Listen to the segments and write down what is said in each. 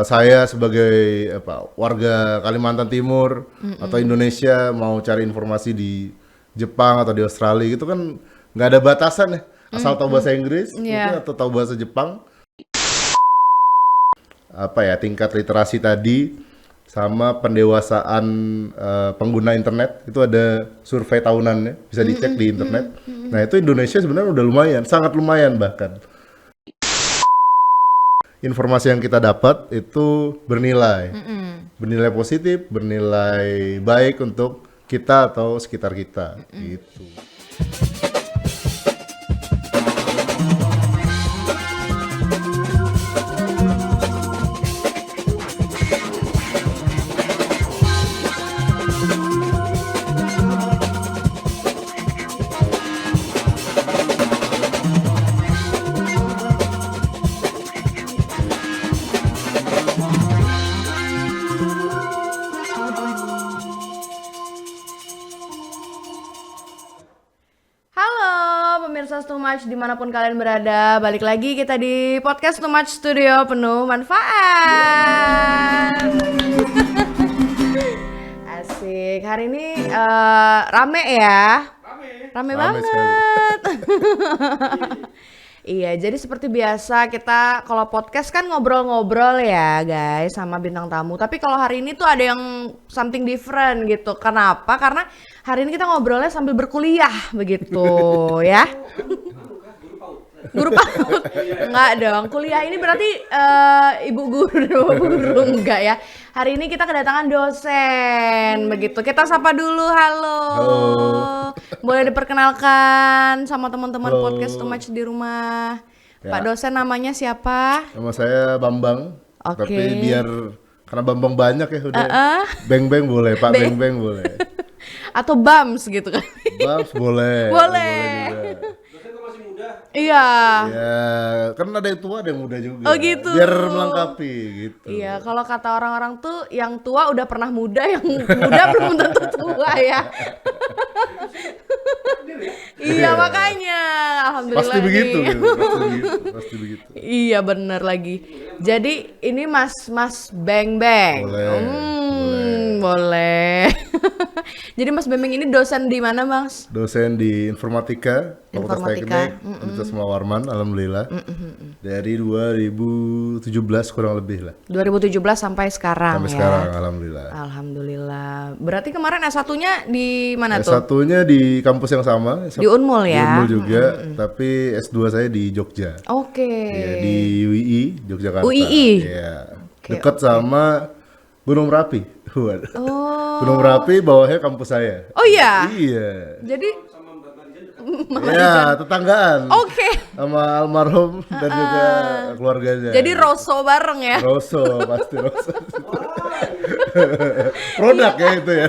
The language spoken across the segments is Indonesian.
saya sebagai warga Kalimantan Timur atau Indonesia mau cari informasi di Jepang atau di Australia gitu kan nggak ada batasan ya, asal tahu bahasa Inggris mungkin atau tahu bahasa Jepang. Tingkat literasi tadi sama pendewasaan pengguna internet itu ada survei tahunannya, bisa dicek di internet. Nah itu Indonesia sebenarnya udah lumayan, sangat lumayan bahkan. Informasi yang kita dapat itu bernilai positif, bernilai baik untuk kita atau sekitar kita gitu. Too Much dimanapun kalian berada, balik lagi kita di podcast Too Much Studio penuh manfaat. Asik, hari ini rame ya, rame banget. Iya, jadi seperti biasa kita kalau podcast kan ngobrol-ngobrol ya guys sama bintang tamu. Tapi kalau hari ini tuh ada yang something different gitu. Kenapa? Karena hari ini kita ngobrolnya sambil berkuliah begitu ya. Guru PAUD? Enggak dong, kuliah ini berarti ibu guru enggak ya. Hari ini kita kedatangan dosen begitu. Kita sapa dulu, halo. Boleh diperkenalkan sama teman-teman podcast Too Much di rumah. Ya. Pak dosen namanya siapa? Nama saya Bambang. Oke. Tapi biar karena Bambang banyak ya udah. Beng-beng boleh, Pak Beng-beng boleh. Atau Bams gitu kan. Bams boleh. Boleh juga. Iya. Ya, kan ada yang tua, ada yang muda juga. Oh gitu. Biar melengkapi gitu. Iya, kalau kata orang-orang tuh yang tua udah pernah muda, yang muda belum tentu tua ya. Iya, makanya alhamdulillah. Pasti begitu gitu. Pasti begitu. Iya, bener lagi. Jadi ini Mas Beng Beng. Boleh. Jadi Mas Beng ini dosen di mana, Mas? Dosen di informatika, Fakultas Teknik, Universitas Mula Warman, alhamdulillah. Dari 2017 kurang lebih lah. 2017 sampai sekarang Sampai ya. sekarang, alhamdulillah. Alhamdulillah. Berarti kemarin S1-nya di mana tuh? S1-nya di kampus yang sama. Di Unmul ya? Di Unmul juga, tapi S2 saya di Jogja. Oke. Ya, di UII, Yogyakarta. UII? Iya. Dekat sama Gunung Merapi. Gunung Merapi bawahnya kampus saya. Oh iya? Iya. Jadi ya, tetanggaan. Oke. Sama almarhum dan juga keluarganya. Jadi Rosso bareng ya? Rosso, pasti Rosso. Produk ya itu ya,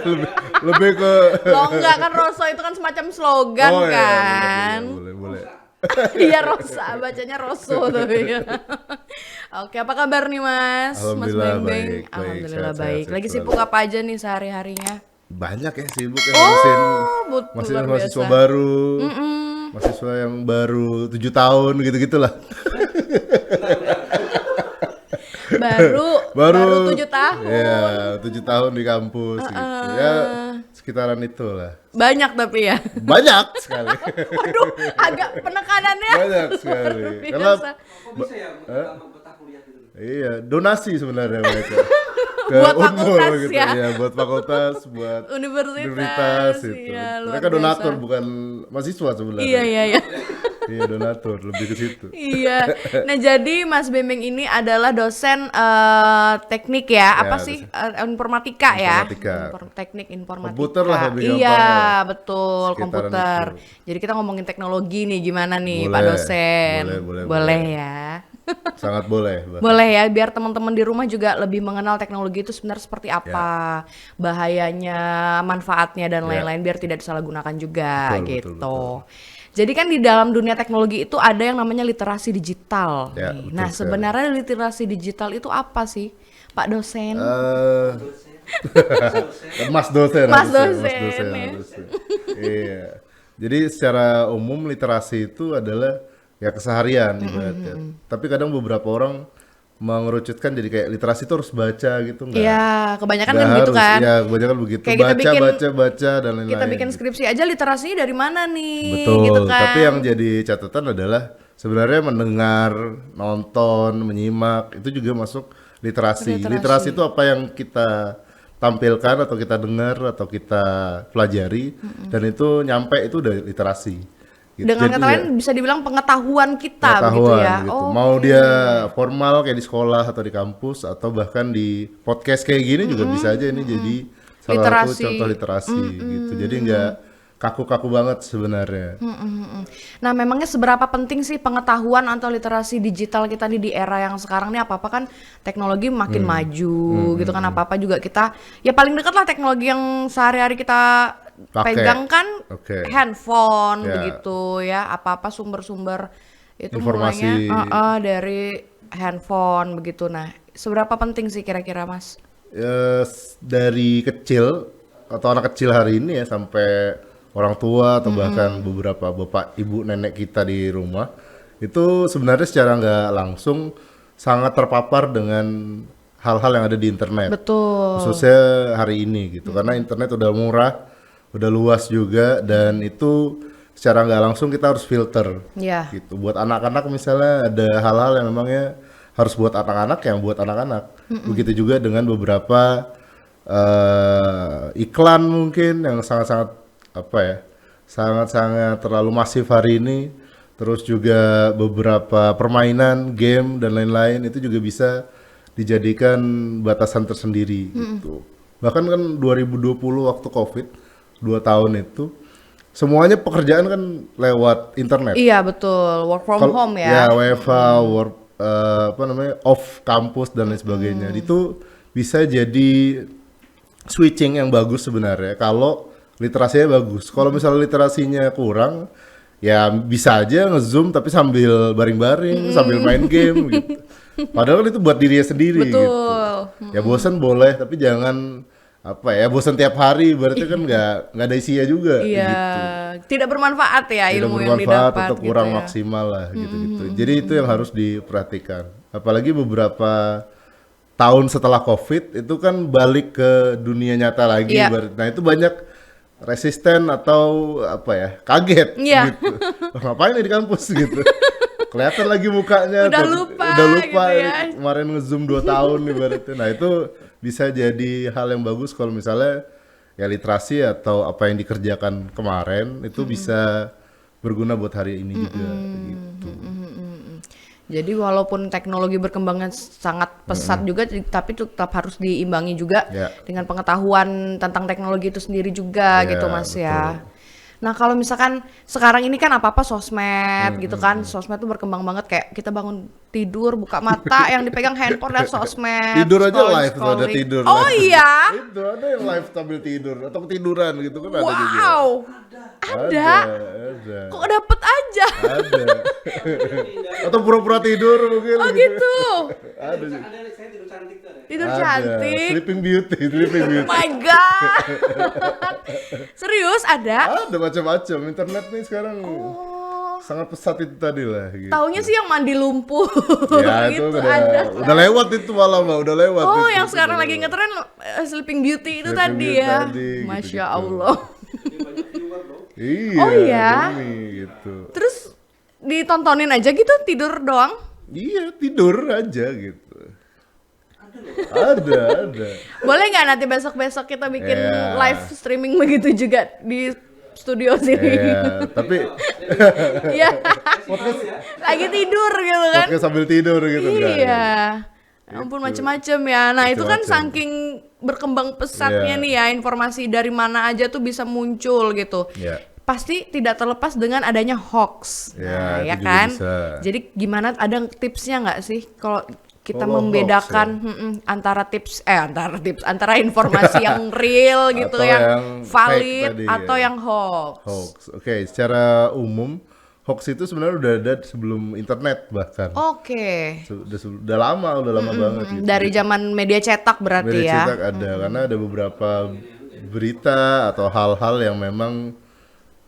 lebih ke... Loh enggak kan Rosso itu kan semacam slogan kan? Iya, boleh. Iya Rosa, bacanya Rosso tuh ya. Oke, apa kabar nih Mas? Alhamdulillah Mas Beng. baik. Alhamdulillah Sehat, baik. sehat, Lagi selalu. sibuk apa aja nih sehari-harinya? Banyak ya sibuk ya, masih luar mahasiswa biasa. baru. Mahasiswa yang baru 7 tahun gitu-gitulah. Baru 7 tahun. Ya, 7 tahun di kampus gitu. Ya, sekitaran itulah. Banyak tapi ya. Banyak sekali. Waduh, agak penekanannya. Banyak sekali. Karena betah kuliah gitu. Iya, donasi sebenarnya mereka. Buat fakultas gitu. ya. Ya, buat fakultas, buat Universitas itu. iya, luar Mereka donatur biasa. bukan mahasiswa sebenarnya. Iya. Iya, donatur, lebih ke situ. Iya. Nah, jadi Mas Bembeng ini adalah dosen teknik ya, apa sih? Informatika ya. Teknik informatika. Komputer lah lebih gampang. Iya, betul, Sekitaran komputer. itu. Jadi kita ngomongin teknologi nih, gimana nih Boleh, Pak dosen? boleh. Ya. Sangat boleh. Boleh ya, biar teman-teman di rumah juga lebih mengenal teknologi itu sebenarnya seperti apa, bahayanya, manfaatnya dan lain-lain, biar tidak disalahgunakan juga betul. Jadi kan di dalam dunia teknologi itu ada yang namanya literasi digital. Ya, Nah, sebenarnya literasi digital itu apa sih, Pak dosen? Mas dosen. Mas dosen. Iya. Jadi secara umum literasi itu adalah ya keseharian ibaratnya. Tapi kadang beberapa orang mengerucutkan jadi kayak literasi itu harus baca gitu nggak? Iya, kebanyakan Nggak kan gitu harus, kan. ya kebanyakan begitu. Kayak kita bikin Baca dan lain-lain. kita bikin skripsi aja literasinya dari mana nih, Betul, gitu kan. tapi yang jadi catatan adalah sebenarnya mendengar, nonton, menyimak itu juga masuk literasi. Literasi itu apa yang kita tampilkan atau kita dengar atau kita pelajari dan itu nyampe itu udah literasi. Gitu. Dengan Jadi kata lain bisa dibilang pengetahuan kita begitu pengetahuan ya. gitu. Oh, Mau dia formal kayak di sekolah atau di kampus atau bahkan di podcast kayak gini juga bisa aja ini jadi salah Literasi. satu contoh literasi gitu. Jadi nggak kaku-kaku banget sebenarnya. Nah, memangnya seberapa penting sih pengetahuan atau literasi digital kita nih di era yang sekarang nih, apa-apa kan teknologi makin maju gitu kan, apa-apa juga kita ya paling dekat lah teknologi yang sehari-hari kita Pakai. pegang kan Oke. handphone Ya. begitu ya, apa-apa sumber-sumber itu Informasi. mulainya dari handphone begitu. Nah, seberapa penting sih kira-kira Mas? Ya, dari kecil atau anak kecil hari ini ya sampai orang tua atau bahkan beberapa bapak ibu nenek kita di rumah itu sebenarnya secara nggak langsung sangat terpapar dengan hal-hal yang ada di internet. Betul. Khususnya hari ini gitu karena internet udah murah, udah luas juga dan itu secara nggak langsung kita harus filter Ya. gitu. Buat anak-anak misalnya ada hal-hal yang memangnya harus buat anak-anak yang buat anak-anak. Begitu juga dengan beberapa iklan mungkin yang sangat-sangat apa ya, sangat-sangat terlalu masif hari ini. Terus juga beberapa permainan, game dan lain-lain itu juga bisa dijadikan batasan tersendiri gitu. Bahkan kan 2020 waktu Covid 2 tahun itu semuanya pekerjaan kan lewat internet. Iya, betul. Work from home ya. Ya, WFH, work apa namanya, off kampus dan lain sebagainya. Itu bisa jadi switching yang bagus sebenarnya kalau literasinya bagus. Kalau misalnya literasinya kurang, ya bisa aja nge-zoom tapi sambil baring-baring, sambil main game gitu. Padahal kan itu buat dirinya sendiri Betul. gitu. Ya bosan boleh, tapi jangan apa ya, bosan tiap hari berarti kan nggak ada isinya juga Iya, gitu. tidak bermanfaat ya Tidak ilmu yang bermanfaat didapat atau kurang gitu ya. maksimal lah gitu-gitu. Jadi itu yang harus diperhatikan. Apalagi beberapa tahun setelah COVID itu kan balik ke dunia nyata lagi. Iya. Nah itu banyak resisten atau apa ya, kaget Iya. gitu. "Oh, ngapain nih di kampus gitu. Kelihatan lagi mukanya. Udah tuh, lupa udah lupa gitu ya. kemarin nge-zoom 2 tahun ibaratnya. Nah itu bisa jadi hal yang bagus kalau misalnya ya literasi atau apa yang dikerjakan kemarin itu bisa berguna buat hari ini juga gitu. Jadi walaupun teknologi berkembangnya sangat pesat juga, tapi tetap harus diimbangi juga Ya. dengan pengetahuan tentang teknologi itu sendiri juga Ya, gitu Mas betul. ya. Nah kalau misalkan sekarang ini kan apa-apa sosmed gitu kan, sosmed tuh berkembang banget, kayak kita bangun tidur buka mata yang dipegang handphone dan sosmed. Tidur aja live tuh, ada scrolling. tidur Oh live. iya, Itu ada yang live sambil tidur atau ketiduran gitu kan ada juga. wow, ada. Ada. Kok dapet aja? Ada. Atau pura-pura tidur mungkin Oh gitu. gitu. Ada juga. Ada saya tidur cantik tuh ada. Tidur Ada. cantik. Sleeping Beauty, Sleeping Beauty. My God. Serius ada? Ada macam-macam. Internet nih sekarang Oh, sangat pesat itu tadi lah gitu. taunya sih yang mandi lumpuh. Ya itu gitu udah, ada. udah lewat itu malah Mbak, udah lewat Oh, itu. yang sekarang lagi ngetren Sleeping Beauty itu Sleeping tadi Beauty ya. tadi, Masya gitu-gitu. Allah. Ini banyak viewer dong. Iya, Oh, iya? demi gitu. Terus ditontonin aja gitu tidur doang? Iya, tidur aja gitu. Ada. Boleh nggak nanti besok-besok kita bikin Ya. live streaming begitu juga di studio sini? Iya, tapi Iya. Podcast ya. Lagi tidur gitu kan? podcast sambil tidur gitu kan. Iya. Ampun macem-macem ya. Nah itu kan Macem-macem. saking berkembang pesatnya Iya. nih ya, informasi dari mana aja tuh bisa muncul gitu. Iya. Pasti tidak terlepas dengan adanya hoax. Ya, Nah, itu ya juga kan? bisa. Jadi gimana, ada tipsnya nggak sih kalau kita Kalau membedakan antara informasi yang real gitu, Atau yang yang valid fake tadi, atau ya. yang hoax. Hoax. Oke, secara umum hoax itu sebenarnya udah ada sebelum internet bahkan. Oke. Udah lama banget gitu. Dari zaman media cetak berarti Media ya. cetak ada karena ada beberapa berita atau hal-hal yang memang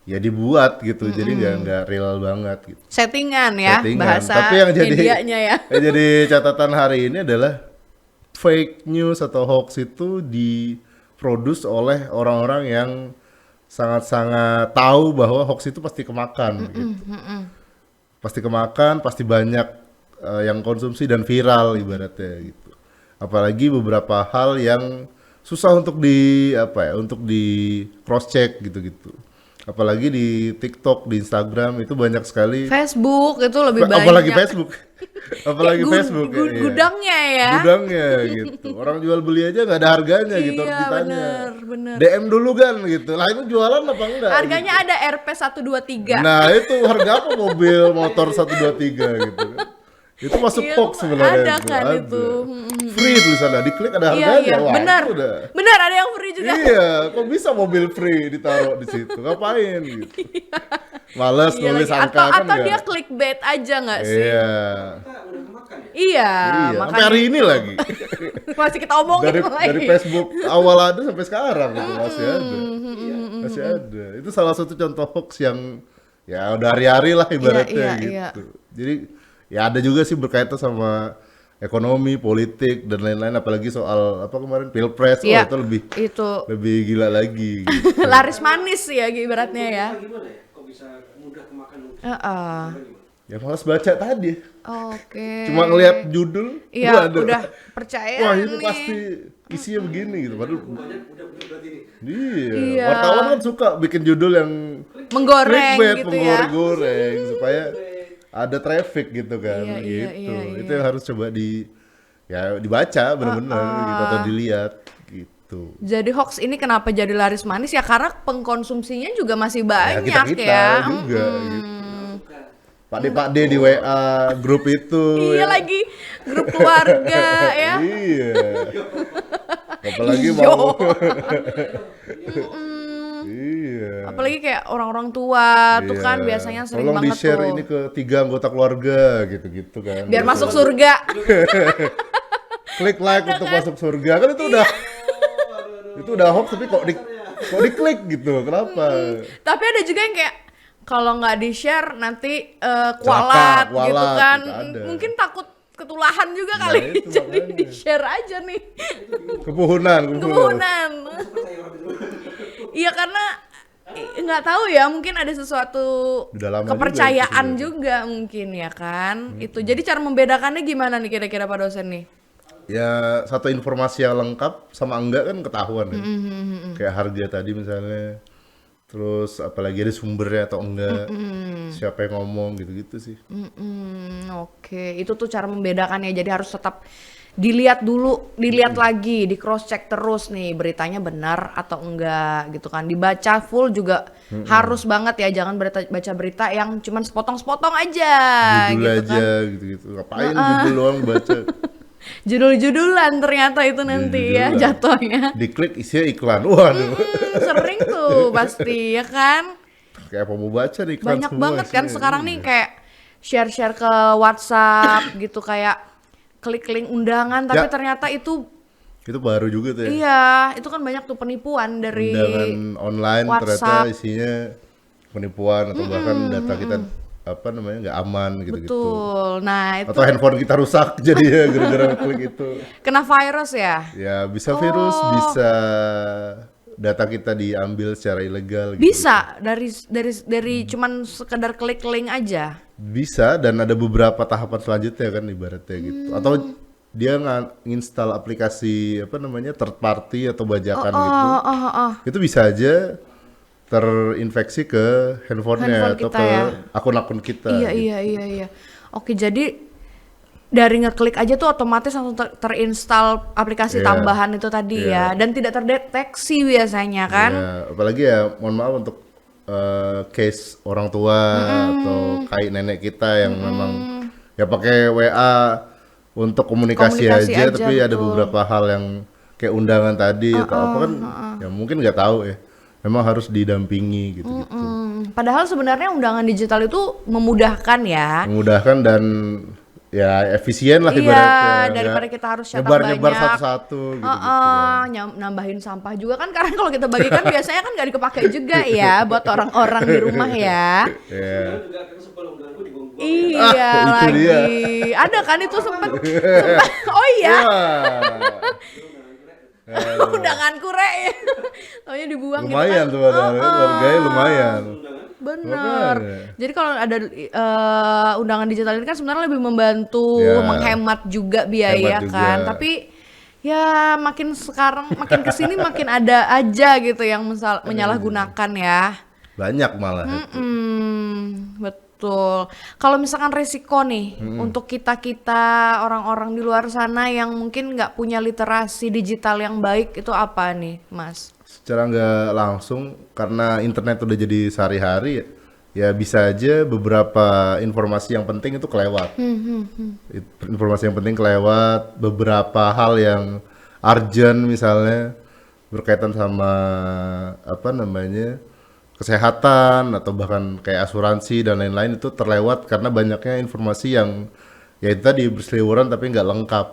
ya dibuat gitu, jadi nggak real banget gitu. Settingan ya, Settingan. bahasa Tapi yang jadi medianya ya. yang jadi catatan hari ini adalah fake news atau hoax itu diproduce oleh orang-orang yang sangat-sangat tahu bahwa hoax itu pasti kemakan gitu. Pasti kemakan, pasti banyak yang konsumsi dan viral ibaratnya gitu. Apalagi beberapa hal yang susah untuk untuk di cross check gitu-gitu. Apalagi di TikTok, di Instagram itu banyak sekali. Facebook itu lebih banyak. Apalagi Facebook. Apalagi Kayak Facebook. Iya. Gudangnya ya. Gudangnya gitu. Orang jual beli aja nggak ada harganya gitu, harus Iya, ditanya. bener. DM dulu kan gitu. Lah ini jualan apa enggak? Harganya ada RP 123. Nah itu harga apa mobil motor 123 gitu kan. Itu masuk Iya, hoax sebenarnya. ada kan itu. Free tulisannya, diklik ada Iya, harganya. iya, Wah, benar. itu udah. Benar ada yang free juga. Iya, kok bisa mobil free ditaruh di situ? Ngapain gitu? Males Iya nulis lagi. angka kan Atau dia enggak. clickbait aja nggak sih? Iya. Kita udah kemakan ya. Iya, Iya, sampai makanya hari ini lagi. masih kita omongin dari lagi. Facebook awal ada sampai sekarang gitu masih ada. Masih ada. Itu salah satu contoh hoax yang ya udah hari-hari lah ibaratnya iya. gitu. Jadi ya ada juga sih berkaitan sama ekonomi, politik dan lain-lain, apalagi soal apa kemarin Pilpres. Iya, itu itu lebih gila lagi gitu. laris manis ya ibaratnya ya. Gimana ya? Kok bisa mudah kemakan hoax? Heeh. Ya malas baca tadi. Oke. Cuma ngelihat judul Iya, waduh. udah percaya Wah, ini nih. pasti isinya begini gitu. Padahal Banyak udah berarti ini. iya. Iya. Wartawan kan suka bikin judul yang Menggoreng clickbait, gitu ya. menggoreng supaya ada traffic gitu kan, Iya, iya, gitu. iya, Itu yang harus coba dibaca benar-benar gitu atau dilihat gitu. Jadi hoax ini kenapa jadi laris manis ya karena pengkonsumsinya juga masih banyak kita ya. juga gitu. Pak D di WA grup itu. Iya ya. lagi grup keluarga ya. Iya. Apalagi Yo. mau. Iya. Apalagi kayak orang-orang tua tuh Iya. kan biasanya sering Tolong banget di-share tuh. ini ke 3 anggota keluarga gitu-gitu kan. Biar Gitu. masuk surga. Klik like untuk masuk surga kan itu udah itu udah hoax tapi kok diklik gitu. Kenapa? Tapi ada juga yang kayak kalau nggak di-share nanti kualat gitu kualat, kan. gitu ada. Mungkin takut ketulahan juga Nah, kali. itu Jadi makanya. di-share aja nih. Kepuhunan. Kebunan. Iya karena nggak tahu ya mungkin ada sesuatu Udah lama juga kepercayaan itu juga mungkin ya kan. Itu jadi cara membedakannya gimana nih kira-kira Pak dosen nih? Ya satu informasi yang lengkap sama enggak kan ketahuan ya. Kayak harga tadi misalnya. Terus apalagi ada sumbernya atau enggak. Siapa yang ngomong gitu-gitu sih. Oke, itu tuh cara membedakannya. Jadi harus tetap dilihat dulu, dilihat lagi, di cross check terus nih beritanya benar atau enggak gitu kan. Dibaca full juga harus banget ya, jangan baca berita yang cuman sepotong-sepotong aja Judul gitu aja kan. gitu-gitu. Ngapain judul doang baca. Judul-judulan ternyata itu nanti ya Judul-judulan. jatuhnya. Diklik isinya iklan. Waduh. Sering tuh pasti ya kan. Kayak apa mau baca nih iklan Banyak semua banget kan isinya. sekarang nih Iya. kayak share-share ke WhatsApp gitu kayak klik link undangan tapi Ya. ternyata itu Itu baru juga tuh ya. iya, itu kan banyak tuh penipuan dari Undangan online WhatsApp. ternyata isinya penipuan atau bahkan data kita apa namanya nggak aman gitu-gitu. betul. Nah, itu Atau handphone kita rusak jadi ya gara-gara klik itu. kena virus ya. Ya bisa virus, Oh. bisa data kita diambil secara ilegal gitu. Bisa dari cuman sekedar klik link aja. Bisa dan ada beberapa tahapan selanjutnya kan ibaratnya gitu. Atau dia nginstal aplikasi apa namanya third party atau bajakan gitu. Itu bisa aja terinfeksi ke handphonenya Handphone atau kita ke ya. akun-akun kita. Iya, gitu. iya. Oke, jadi dari ngeklik aja tuh otomatis langsung terinstall aplikasi Iya. tambahan itu tadi ya, Iya. dan tidak terdeteksi biasanya kan. Ya, apalagi ya mohon maaf untuk case orang tua atau kayak nenek kita yang memang ya pakai WA untuk komunikasi Komunikasi aja, aja, tapi ada betul. beberapa hal yang kayak undangan tadi atau apa kan ya mungkin nggak tahu ya. Memang harus didampingi gitu. Padahal sebenarnya undangan digital itu memudahkan ya. Memudahkan dan ya efisien lah Iya, ibaratnya. daripada nggak kita harus cetak nyebar-nyebar banyak. satu-satu gitu, kan. Nambahin sampah juga kan, karena kalau kita bagikan biasanya kan nggak dipakai juga ya buat orang-orang di rumah ya. Iya. Sebenarnya juga kan sebelum unggahanku dibuang-buang. Iya itu lagi. dia. Ada kan itu sempet oh iya, Wah, undangan kure ya. Taunya dibuang lumayan gitu tuh ada harganya lumayan. Bener. Makanya. Jadi kalau ada undangan digital ini kan sebenarnya lebih membantu, Ya. menghemat juga biaya Hemat juga. kan. Tapi ya makin sekarang makin kesini makin ada aja gitu yang menyalahgunakan ya. Banyak malah. Betul. Kalau misalkan resiko nih untuk kita orang-orang di luar sana yang mungkin nggak punya literasi digital yang baik, itu apa nih, Mas? Secara nggak langsung karena internet udah jadi sehari-hari ya bisa aja beberapa informasi yang penting itu kelewat. Informasi yang penting kelewat, beberapa hal yang urgent misalnya berkaitan sama apa namanya kesehatan atau bahkan kayak asuransi dan lain-lain itu terlewat karena banyaknya informasi yang ya itu tadi berseliweran tapi nggak lengkap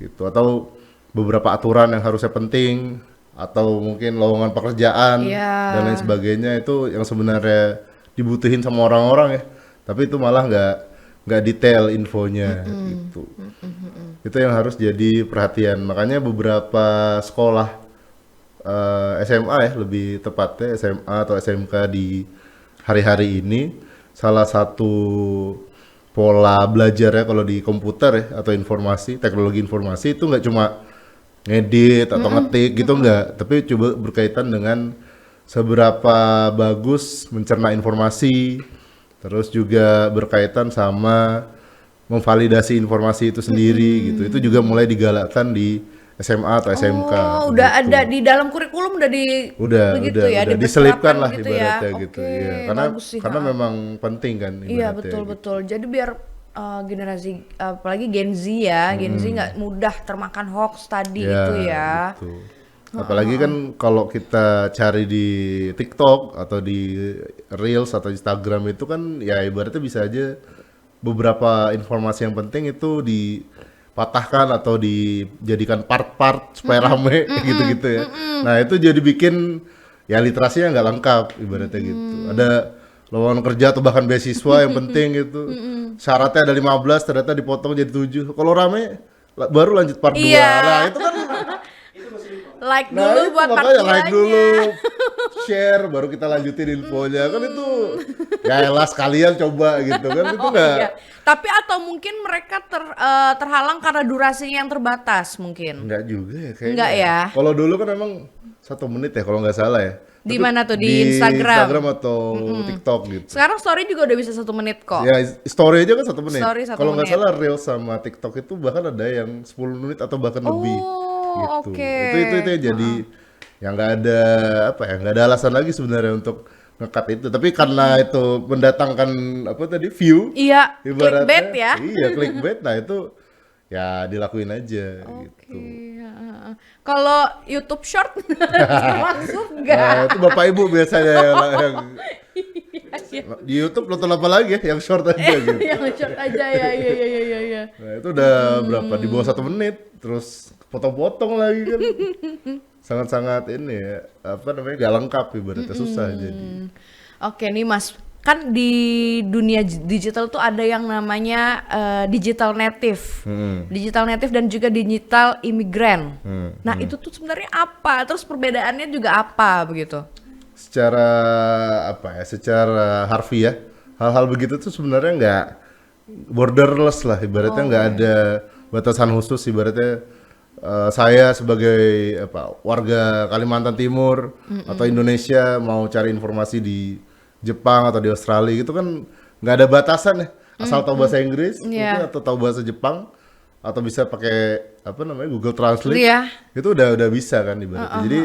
gitu, atau beberapa aturan yang harusnya penting atau mungkin lowongan pekerjaan Iya. dan lain sebagainya itu yang sebenarnya dibutuhin sama orang-orang ya, tapi itu malah nggak detail infonya gitu. Itu yang harus jadi perhatian, makanya beberapa sekolah SMA ya lebih tepatnya SMA atau SMK di hari-hari ini salah satu pola belajar ya kalau di komputer ya atau informasi, teknologi informasi itu nggak cuma ngedit atau ngetik gitu nggak, tapi coba berkaitan dengan seberapa bagus mencerna informasi, terus juga berkaitan sama memvalidasi informasi itu sendiri gitu. Itu juga mulai digalakkan di SMA atau SMK. Oh, udah gitu. ada di dalam kurikulum, udah begitu ya, udah diselipkan lah gitu ibaratnya ya. gitu. Oke, Iya, bagus sih, karena ha. memang penting kan Iya, ibaratnya gitu. betul. Jadi biar generasi apalagi Gen Z ya, Gen Z nggak mudah termakan hoax tadi itu ya. Gitu. Apalagi kan kalau kita cari di TikTok atau di Reels atau Instagram itu kan ya ibaratnya bisa aja beberapa informasi yang penting itu dipatahkan atau dijadikan part-part supaya rame gitu-gitu ya. Nah itu jadi bikin ya literasinya nggak lengkap ibaratnya gitu. Ada lowongan kerja atau bahkan beasiswa yang penting gitu. Syaratnya ada 15 ternyata dipotong jadi 7. Kalau rame baru lanjut part 2. Iya. Nah itu kan Like nah dulu itu buat part makanya like 2-nya. dulu, share, baru kita lanjutin infonya kan itu ya elah sekalian coba gitu kan itu Oh, nggak iya. Tapi atau mungkin mereka terhalang karena durasinya yang terbatas mungkin. nggak juga ya kayaknya. Nggak ya? Kalau dulu kan memang 1 menit ya kalau nggak salah ya. Di Tapi mana tuh? Di Instagram? Instagram atau TikTok gitu. Sekarang story juga udah bisa 1 menit kok. Ya story aja kan 1 menit. Story 1 Kalau nggak menit. salah Reels sama TikTok itu bahkan ada yang 10 menit atau bahkan lebih. Gitu. Oke. Itu yang jadi yang nggak ada apa ya, nggak ada alasan lagi sebenarnya untuk nge-cut itu. Tapi karena itu mendatangkan apa tadi view, Iya, ibaratnya. clickbait ya. Iya, clickbait. Nah itu ya dilakuin aja gitu. Heeh. Kalau YouTube Short langsung nggak? Nah, itu Bapak Ibu biasanya yang di YouTube nonton apa lagi ya, yang short aja gitu. Yang short aja ya, iya. Nah, itu udah berapa? Di bawah 1 menit, terus potong-potong lagi kan. Sangat-sangat ini ya, apa namanya, gak lengkap ibaratnya, susah jadi. Oke nih Mas, kan di dunia digital tuh ada yang namanya digital native. Digital native dan juga digital immigrant. Nah, itu tuh sebenarnya apa? Terus perbedaannya juga apa begitu? Secara apa ya, secara harfiah, hal-hal begitu tuh sebenarnya nggak borderless lah, ibaratnya nggak ada batasan khusus, ibaratnya saya sebagai apa warga Kalimantan Timur atau Indonesia mau cari informasi di Jepang atau di Australia gitu kan nggak ada batasan ya, asal tahu bahasa Inggris mungkin atau tahu bahasa Jepang atau bisa pakai apa namanya Google Translate, Iya. itu udah bisa kan ibaratnya. Jadi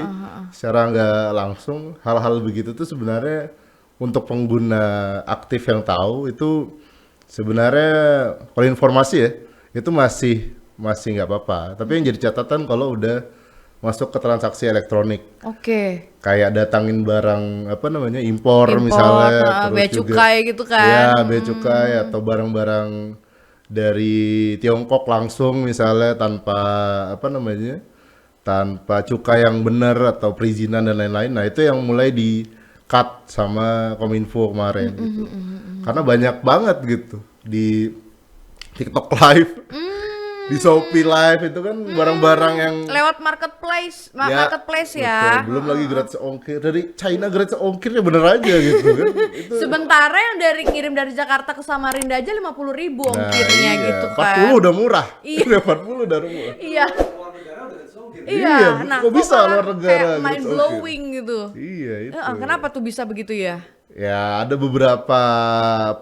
secara nggak langsung hal-hal begitu tuh sebenarnya untuk pengguna aktif yang tahu itu sebenarnya kalau informasi ya itu masih nggak apa-apa. Tapi yang jadi catatan kalau udah masuk ke transaksi elektronik, Oke. kayak datangin barang apa namanya impor misalnya, bea terus juga cukai gitu kan. ya bea cukai atau barang-barang dari Tiongkok langsung misalnya tanpa apa namanya, tanpa cukai yang benar atau perizinan dan lain-lain. Nah itu yang mulai di cut sama Kominfo kemarin gitu. Karena banyak banget gitu di TikTok Live, di Shopee Live itu kan barang-barang yang Lewat marketplace, marketplace ya. betul. Belum lagi gratis ongkir dari China, gratis ongkirnya bener aja gitu kan. Itu Sementara yang ngirim dari Jakarta ke Samarinda aja 50.000 ongkirnya iya, gitu kan. 40 udah murah. Iya. Udah 40 udah murah. Iya. Luar negara udah gratis ongkir. Iya, Iya, kok bisa malah luar negara kayak gratis mind blowing gitu. Iya itu. Kenapa tuh bisa begitu ya? Ya ada beberapa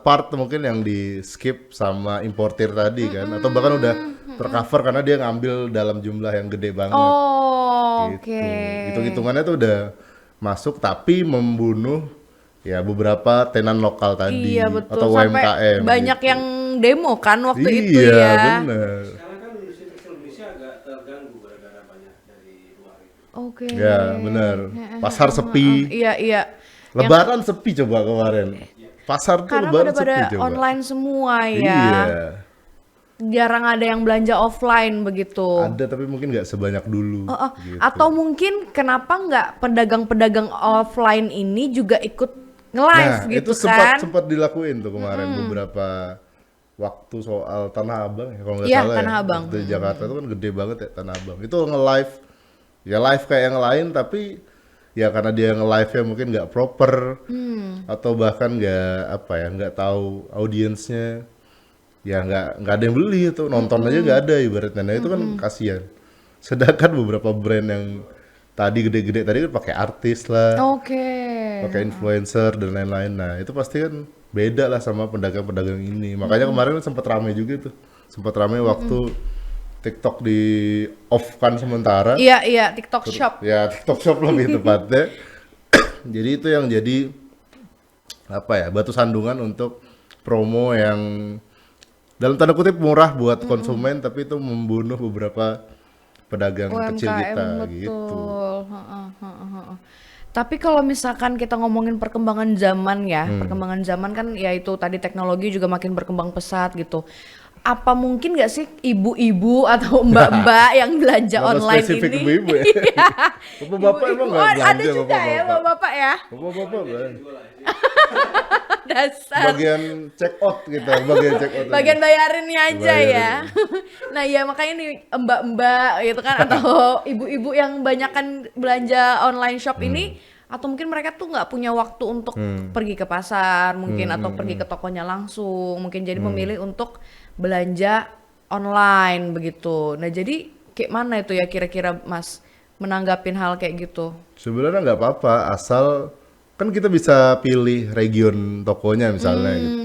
part mungkin yang di skip sama importir tadi kan, atau bahkan udah tercover karena dia ngambil dalam jumlah yang gede banget. Oh, Gitu. oke. Hitung-hitungannya tuh udah masuk tapi membunuh ya beberapa tenan lokal tadi Iya betul. atau Sampai UMKM. banyak gitu. yang demo kan waktu itu Iya, ya. bener. Sekarang kan industri tekstil Indonesia agak terganggu gara-gara banyak dari luar itu. Oke. Ya, bener. Pasar sepi. Iya, iya. Lebaran sepi coba kemarin. Pasar tuh Karena lebaran udah pada sepi coba. online semua ya. Iya. Jarang ada yang belanja offline begitu. Ada tapi mungkin nggak sebanyak dulu. Gitu. Atau mungkin kenapa nggak pedagang-pedagang offline ini juga ikut nge-live Nah, gitu itu kan? sempat dilakuin tuh kemarin beberapa waktu soal Tanah Abang ya kalau nggak Iya, salah Tanah ya. Abang. Waktu di Jakarta itu kan gede banget ya Tanah Abang. Itu nge-live, ya live kayak yang lain tapi ya karena dia nge-live-nya mungkin nggak proper atau bahkan nggak apa ya nggak tahu audiensnya, ya nggak ada yang beli itu, nonton aja nggak ada ibaratnya. Nah itu kan kasihan. Sedangkan beberapa brand yang tadi gede-gede tadi kan pakai artis lah, Oke. pakai influencer dan lain-lain. Nah itu pasti kan beda lah sama pedagang-pedagang ini. Makanya kemarin sempat ramai juga tuh, sempat ramai waktu TikTok di off kan sementara. Iya, iya, TikTok Shop. Ya TikTok Shop lebih tepatnya. Jadi itu yang jadi apa ya, batu sandungan untuk promo yang dalam tanda kutip murah buat konsumen tapi itu membunuh beberapa pedagang kecil kita betul. gitu. Heeh, heeh, heeh. Tapi kalau misalkan kita ngomongin perkembangan zaman ya, perkembangan zaman kan ya itu tadi teknologi juga makin berkembang pesat gitu. Apa mungkin nggak sih ibu-ibu atau mbak-mbak yang belanja Kenapa online spesifik ini? ibu-ibu ya? Iya. Bapak-bapak emang nggak Oh, belanja ada juga ya bapak-bapak? bapak-bapak ya. Bapak-bapak kan? Dasar. Bagian check out kita, bagian check out. Bagian bayarinnya aja Bayarin. ya. Nah ya makanya nih mbak-mbak gitu kan atau ibu-ibu yang banyakan belanja online shop ini atau mungkin mereka tuh nggak punya waktu untuk pergi ke pasar mungkin atau pergi ke tokonya langsung mungkin jadi memilih untuk belanja online begitu. Nah jadi kayak mana itu ya kira-kira Mas menanggapin hal kayak gitu? Sebenarnya nggak apa-apa, asal kan kita bisa pilih region tokonya misalnya gitu.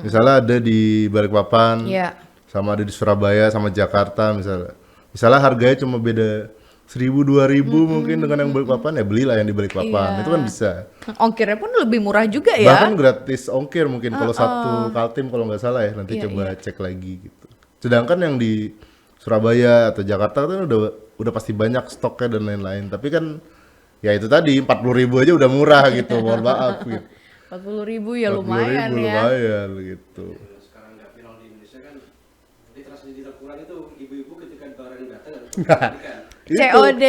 Misalnya ada di Balikpapan, Iya. sama ada di Surabaya, sama Jakarta misalnya. Misalnya harganya cuma beda 1.000-2.000 mungkin dengan yang Balikpapan, ya belilah yang di Balikpapan. Iya. Itu kan bisa. Ongkirnya pun lebih murah juga ya. Bahkan gratis ongkir mungkin kalau satu Kaltim kalau nggak salah ya. Nanti Iya, coba cek lagi gitu. Sedangkan yang di Surabaya atau Jakarta kan udah pasti banyak stoknya dan lain-lain. Tapi kan ya itu tadi 40.000 aja udah murah gitu. Mohon maaf gitu. 40.000 ya 40.000 lumayan ya. lumayan gitu. Sekarang nggak viral di Indonesia kan literasi digital kurang itu ibu-ibu ketika barang datang harus diberikan. Itu, COD.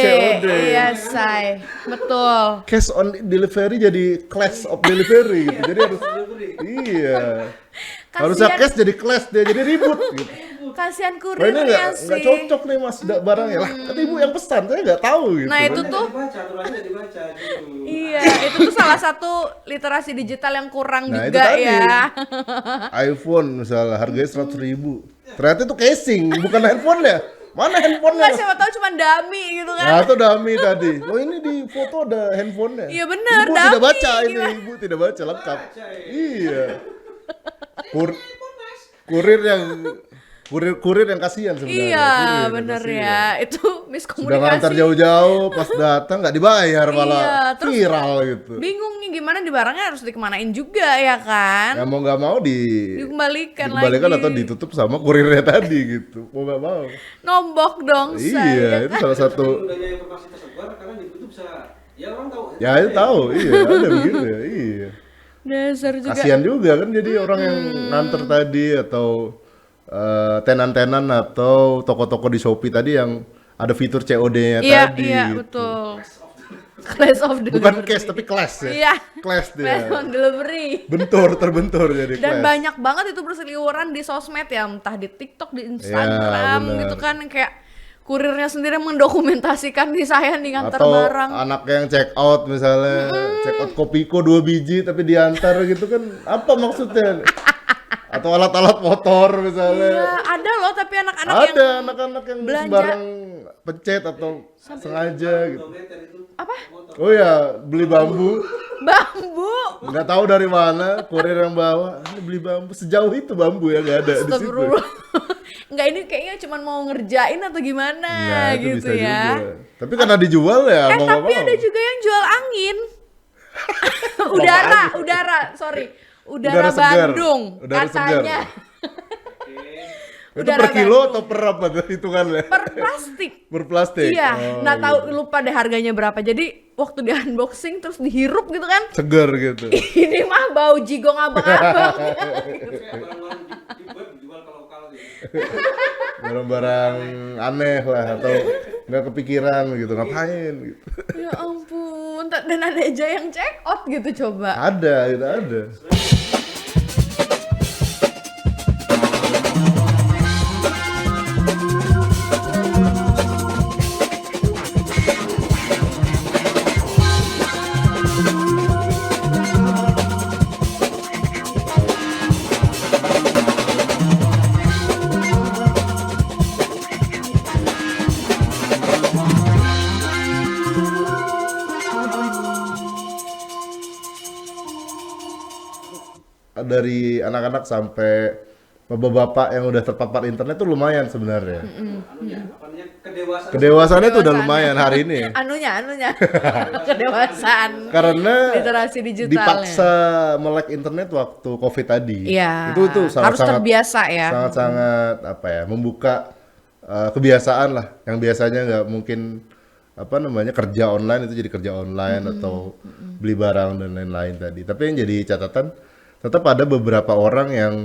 Iya, say. Betul. Cash on delivery jadi clash of delivery gitu. Jadi harus iya. Harusnya cash jadi clash dia jadi ribut gitu. Kasihan Wah ini kurirnya nggak sih. cocok nih mas barangnya lah. Kan ibu yang pesan saya nggak tahu gitu. Nah, itu kan. tuh Dibaca, aturannya nggak dibaca gitu. iya, itu tuh salah satu literasi digital yang kurang Nah, itu juga tadi. ya. iPhone misalnya harganya 100.000. Ternyata itu casing bukan handphonenya. Mana handphonenya? Enggak, siapa tahu cuma dummy gitu kan. Nah itu dummy tadi. Oh ini di foto ada handphonenya. Iya, bener, Ibu tidak dummy. baca ini. Gimana? Ibu tidak baca lengkap. Iya. Kurir yang kasihan sebenarnya. Iya, Kurir yang bener kasihan. ya. Itu Sudah miskomunikasi. ngantar jauh-jauh, pas datang nggak dibayar malah Iya, terus viral gitu. Bingung nih gimana di barangnya harus dikemanain juga ya kan? Ya mau nggak mau Dikembalikan dikembalikan lagi. atau ditutup sama kurirnya tadi gitu. Mau nggak mau. Nombok dong saya. Iya, itu salah satu. Mudahnya informasi tersebar karena di YouTube bisa ya orang tahu. Ya itu tahu, iya ada begitu ya. Iya. Dasar juga. Kasihan juga kan jadi orang yang nganter tadi atau tenan-tenan atau toko-toko di Shopee tadi yang ada fitur COD-nya Iya, tadi. iya, gitu. betul. Clash of Delivery. Bukan cash tapi class ya. Iya. Class Clash dia. on Delivery. Terbentur jadi Dan class. banyak banget itu berseliweran di sosmed ya, entah di TikTok, di Instagram bener. gitu kan, kayak kurirnya sendiri mendokumentasikan nih saya nih nganter Atau barang. anaknya yang check out misalnya, check out Kopiko 2 biji tapi diantar gitu kan, apa maksudnya? Atau alat-alat motor Iya, misalnya. ada loh tapi anak-anak yang Ada anak-anak yang belanja. sembarang pencet atau sengaja gitu. Dometer itu apa? Oh ya, beli bambu, Bambu. nggak tahu dari mana, kurir yang bawa, ini beli bambu, sejauh itu bambu ya nggak ada di situ. Astagfirullah. Enggak, ini kayaknya cuma mau ngerjain atau gimana Nah, itu gitu bisa ya. juga. Tapi karena dijual ya mau nggak Tapi mau. ada juga yang jual angin. Sorry. Udara Udara segar. Bandung Udara katanya. Itu Udara per kilo Bandung. atau per apa tuh hitungannya? Per plastik. Berplastik. Iya, Oh, nggak tahu gitu. lupa deh harganya berapa. Jadi waktu di unboxing terus dihirup gitu kan. Segar gitu. Ini mah bau jigong abang-abang. kayak barang-barang di web dijual ke lokal gitu. Barang-barang aneh lah atau nggak kepikiran gitu, ngapain gitu. Ya ampun, dan ada aja yang check out gitu coba. Ada, itu ada. Dari anak-anak sampai bapak-bapak yang udah terpapar internet tuh lumayan sebenarnya. Anunya, apa namanya, kedewasaan. Kedewasaannya tuh udah lumayan hari ini. Anunya. Kedewasaan. Karena Literasi digitalnya. dipaksa melek internet waktu COVID tadi. Iya. Itu harus terbiasa ya. Sangat-sangat apa ya, membuka kebiasaan lah yang biasanya nggak mungkin apa namanya kerja online itu jadi kerja online atau beli barang dan lain-lain tadi. Tapi yang jadi catatan tetap ada beberapa orang yang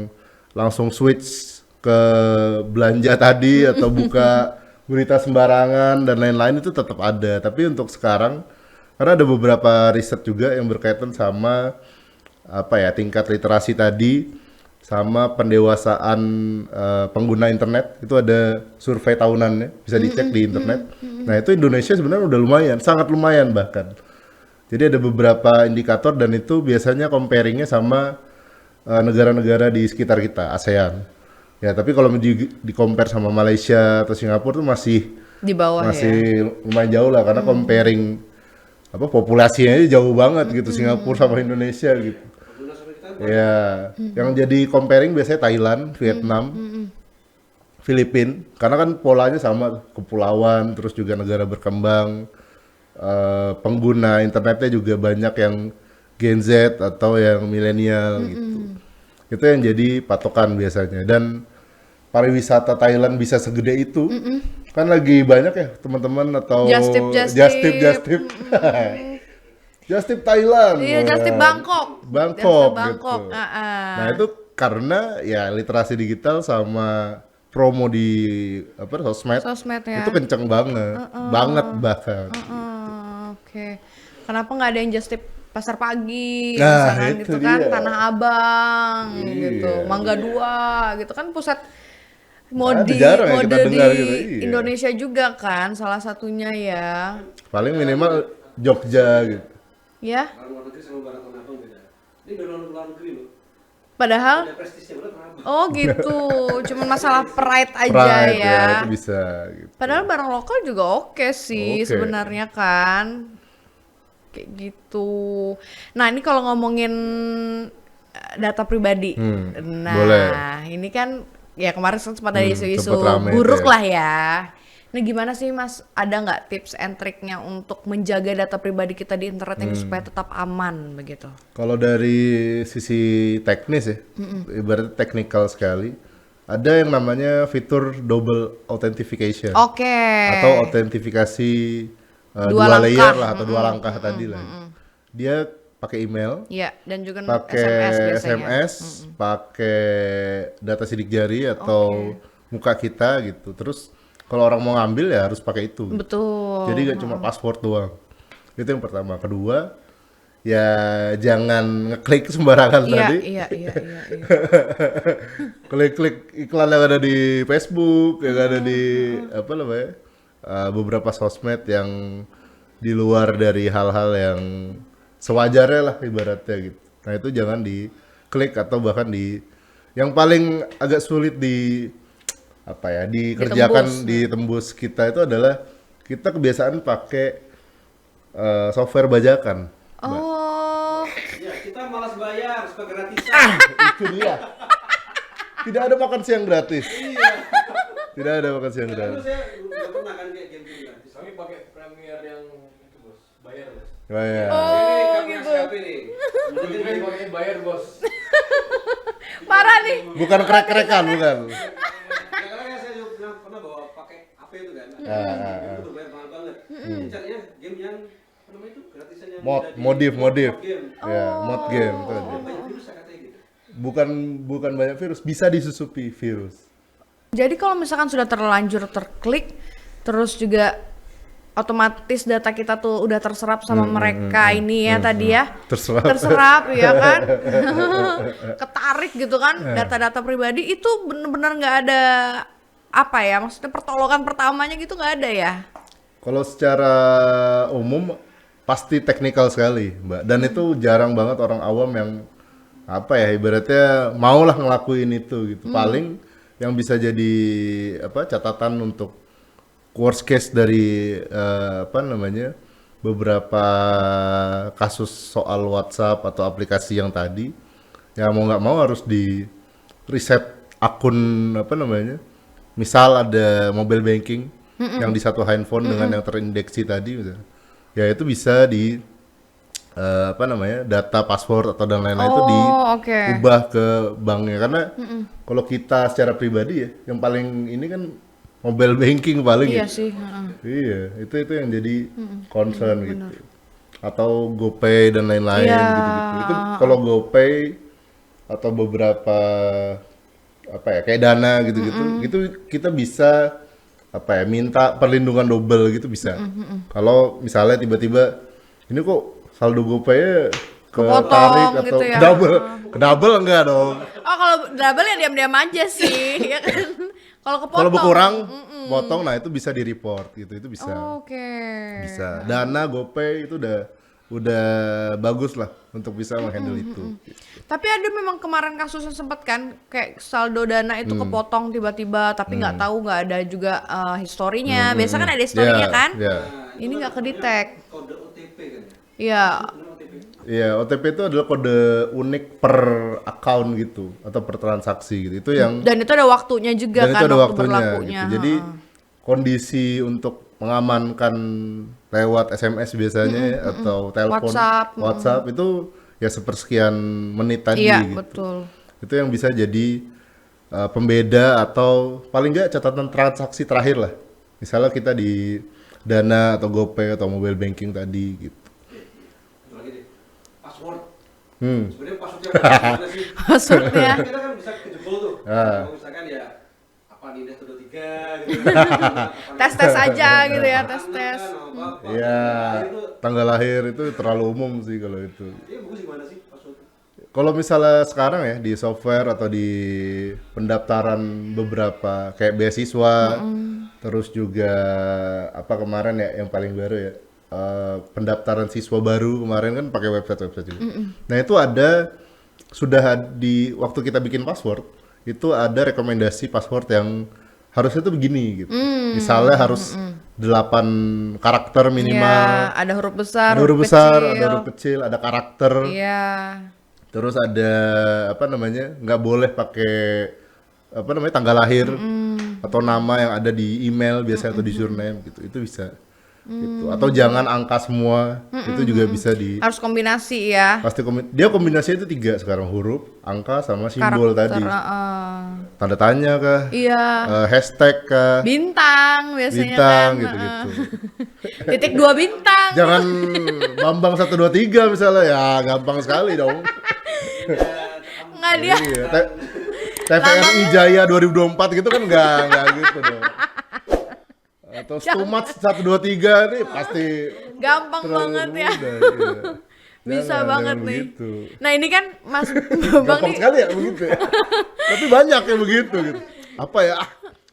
langsung switch ke belanja tadi atau buka berita sembarangan dan lain-lain itu tetap ada. Tapi untuk sekarang karena ada beberapa riset juga yang berkaitan sama apa ya tingkat literasi tadi sama pendewasaan pengguna internet itu ada survei tahunannya bisa dicek di internet. Nah itu Indonesia sebenarnya udah lumayan, sangat lumayan bahkan. Jadi ada beberapa indikator dan itu biasanya comparingnya sama negara-negara di sekitar kita, ASEAN. Ya tapi kalau di compare sama Malaysia atau Singapura tuh masih Di bawah ya. lumayan jauh lah karena comparing apa populasinya aja jauh banget gitu Singapura sama Indonesia gitu. Ya, yang jadi comparing biasanya Thailand, Vietnam, Filipina, karena kan polanya sama, kepulauan, terus juga negara berkembang, pengguna internetnya juga banyak yang Gen Z atau yang milenial gitu. Itu yang jadi patokan biasanya. Dan pariwisata Thailand bisa segede itu, kan lagi banyak ya teman-teman atau Just tip. Just tip Thailand. Iya, just tip Bangkok. Bangkok, Just tip Bangkok. gitu. Ah. Nah itu karena ya literasi digital sama promo di apa Sosmed ya. itu kenceng banget, banget bahkan. Oke. Kenapa nggak ada yang just tip pasar pagi, Nah, misalkan itu gitu kan, dia. Tanah Abang Iya. gitu, Mangga 2 gitu kan pusat Ada mode jarang ya mode kita di dengar gitu, iya. Indonesia juga kan salah satunya ya. Paling minimal Jogja gitu. Ya, Barang luar negeri sama barang tanah abang beda. Ini barang luar negeri loh. padahal Ada prestisnya udah tanah abang. oh gitu, cuman masalah pride aja Pride ya. itu bisa gitu. Padahal barang lokal juga oke sih Oke. sebenarnya kan. Kayak gitu. Nah, ini kalau ngomongin data pribadi. Nah, boleh. ini kan ya kemarin sempat ada isu-isu sempet rame buruk tuh ya. lah ya. Ini gimana sih Mas? Ada nggak tips and triknya untuk menjaga data pribadi kita di internet ini supaya tetap aman begitu? Kalau dari sisi teknis ya, ibaratnya technical sekali, ada yang namanya fitur double authentication Oke. atau autentifikasi Dua dua layer langkah. lah atau dua langkah tadi lah. Dia pakai email, Iya, dan juga pakai SMS biasanya. SMS, pakai data sidik jari atau muka kita gitu. Terus kalau orang mau ngambil ya harus pakai itu. Betul. Jadi gak cuma password doang. Itu yang pertama. Kedua, ya jangan ngeklik sembarangan Iya, tadi. iya. Klik-klik iklan yang ada di Facebook, yang ada di apa namanya, beberapa sosmed yang di luar dari hal-hal yang sewajarnya lah ibaratnya gitu. Nah itu jangan diklik atau bahkan yang paling agak sulit dikerjakan, ditembus kita itu adalah kita kebiasaan pakai software bajakan. Oh, Ya, kita malas bayar, suka gratisan. Itu dia. Tidak ada makan siang gratis. Iya. Tidak ada makan siang Dulu gratis. saya nggak pernah kan kayak game-game gratis. Kami pakai Premiere yang itu bos, bayar bos. Oh, ya. Ini karena gitu. siapa nih? Lebih baik pakai bayar bos. parah nih. Bukan krek-krekan, bukan. Kadang-kadang saya juga pernah bawa pakai HP itu kan. Itu berbayar mahal banget. Ini caranya game yang apa namanya itu gratisan yang Modif. game. Ya, mod game itu aja. Banyak virus saya katanya gitu. Bukan banyak virus, bisa disusupi virus. Jadi kalau misalkan sudah terlanjur terklik, terus juga otomatis data kita tuh udah terserap sama mereka ini ya tadi ya. Terserap ya kan. Ketarik gitu kan data-data pribadi itu bener-bener nggak ada apa ya, maksudnya pertolongan pertamanya gitu nggak ada ya. Kalau secara umum pasti teknikal sekali, Mbak. Dan itu jarang banget orang awam yang apa ya, ibaratnya maulah ngelakuin itu gitu. Paling yang bisa jadi catatan untuk worst case dari beberapa kasus soal WhatsApp atau aplikasi yang tadi, ya mau nggak mau harus di reset akun misal ada mobile banking yang di satu handphone dengan yang terindeksi tadi misalnya. Ya itu bisa di data password atau dan lain-lain itu diubah ke banknya, karena kalau kita secara pribadi ya yang paling ini kan mobile banking paling Iya ya. sih. Iya, itu yang jadi concern gitu. Atau GoPay dan lain-lain gitu-gitu. Itu kalau GoPay atau beberapa kayak Dana gitu-gitu, itu kita bisa minta perlindungan double gitu bisa. Kalau misalnya tiba-tiba ini kok saldo GoPay-nya ketarik atau gitu ya. double enggak dong. Oh kalau double ya diam-diam aja sih, ya kan. Kalau kepotong. Kalau berkurang, potong, nah itu bisa di-report gitu, itu bisa. Oke. Bisa. Dana, GoPay itu udah bagus lah untuk bisa menghandle itu. Tapi ada memang kemarin kasusnya sempat kan kayak saldo Dana itu kepotong tiba-tiba tapi nggak tahu, nggak ada juga historinya. Biasa kan ada historinya kan? Iya. Ini nggak kedetek. Kode OTP kan ya? Iya. Benar OTP. Iya, OTP itu adalah kode unik per account gitu atau per transaksi gitu. Itu yang Dan itu ada waktunya juga dan kan, itu ada waktu waktunya berlakunya. gitu. Jadi kondisi untuk mengamankan lewat SMS biasanya ya, atau telepon WhatsApp itu ya sepersekian menit tadi Iya, gitu. betul. Itu yang bisa jadi pembeda atau paling nggak catatan transaksi terakhir lah. Misalnya kita di Dana atau GoPay atau mobile banking tadi gitu. Satu lagi deh. Password. Hmm. Sebenarnya passwordnya gimana sih? Passwordnya. Kita kan bisa kejebol tuh. Ah. Kalau misalkan ya apa nih Indah 23 gitu. Tes-tes aja gitu ya, tes-tes. Iya, tanggal lahir itu terlalu umum sih kalau itu. Dia bagus gimana sih passwordnya? Kalau misalnya sekarang ya di software atau di pendaftaran beberapa kayak beasiswa, terus juga kemarin ya yang paling baru ya pendaftaran siswa baru kemarin kan pakai website juga. Nah itu sudah di waktu kita bikin password itu ada rekomendasi password yang harusnya tuh begini gitu. Misalnya harus 8 karakter minimal. Iya, ada huruf besar, Ada huruf besar, kecil. ada huruf kecil, ada karakter. Iya. Terus ada nggak boleh pakai tanggal lahir atau nama yang ada di email biasanya atau di surname gitu. Itu bisa gitu. Atau jangan angka semua, itu juga bisa di Harus kombinasi ya. pasti dia kombinasinya itu 3 sekarang, huruf, angka sama simbol Karakter, tadi. Tanda tanya kah? Iya. Hashtag kah? Bintang biasanya Bintang kan. gitu-gitu. Titik 2 bintang. Jangan Bambang 123 misalnya, ya gampang sekali dong. Nggak dia. Iya. TVRI Jaya 2024 gitu kan enggak gitu dong. Atau Stumat 123 nih pasti Gampang terlalu banget ya. mudah, iya. Bisa Jangan banget nih. begitu. Nah ini kan Mas Bambang Gampang nih sekali ya begitu ya. Tapi banyak yang begitu gitu. Apa ya?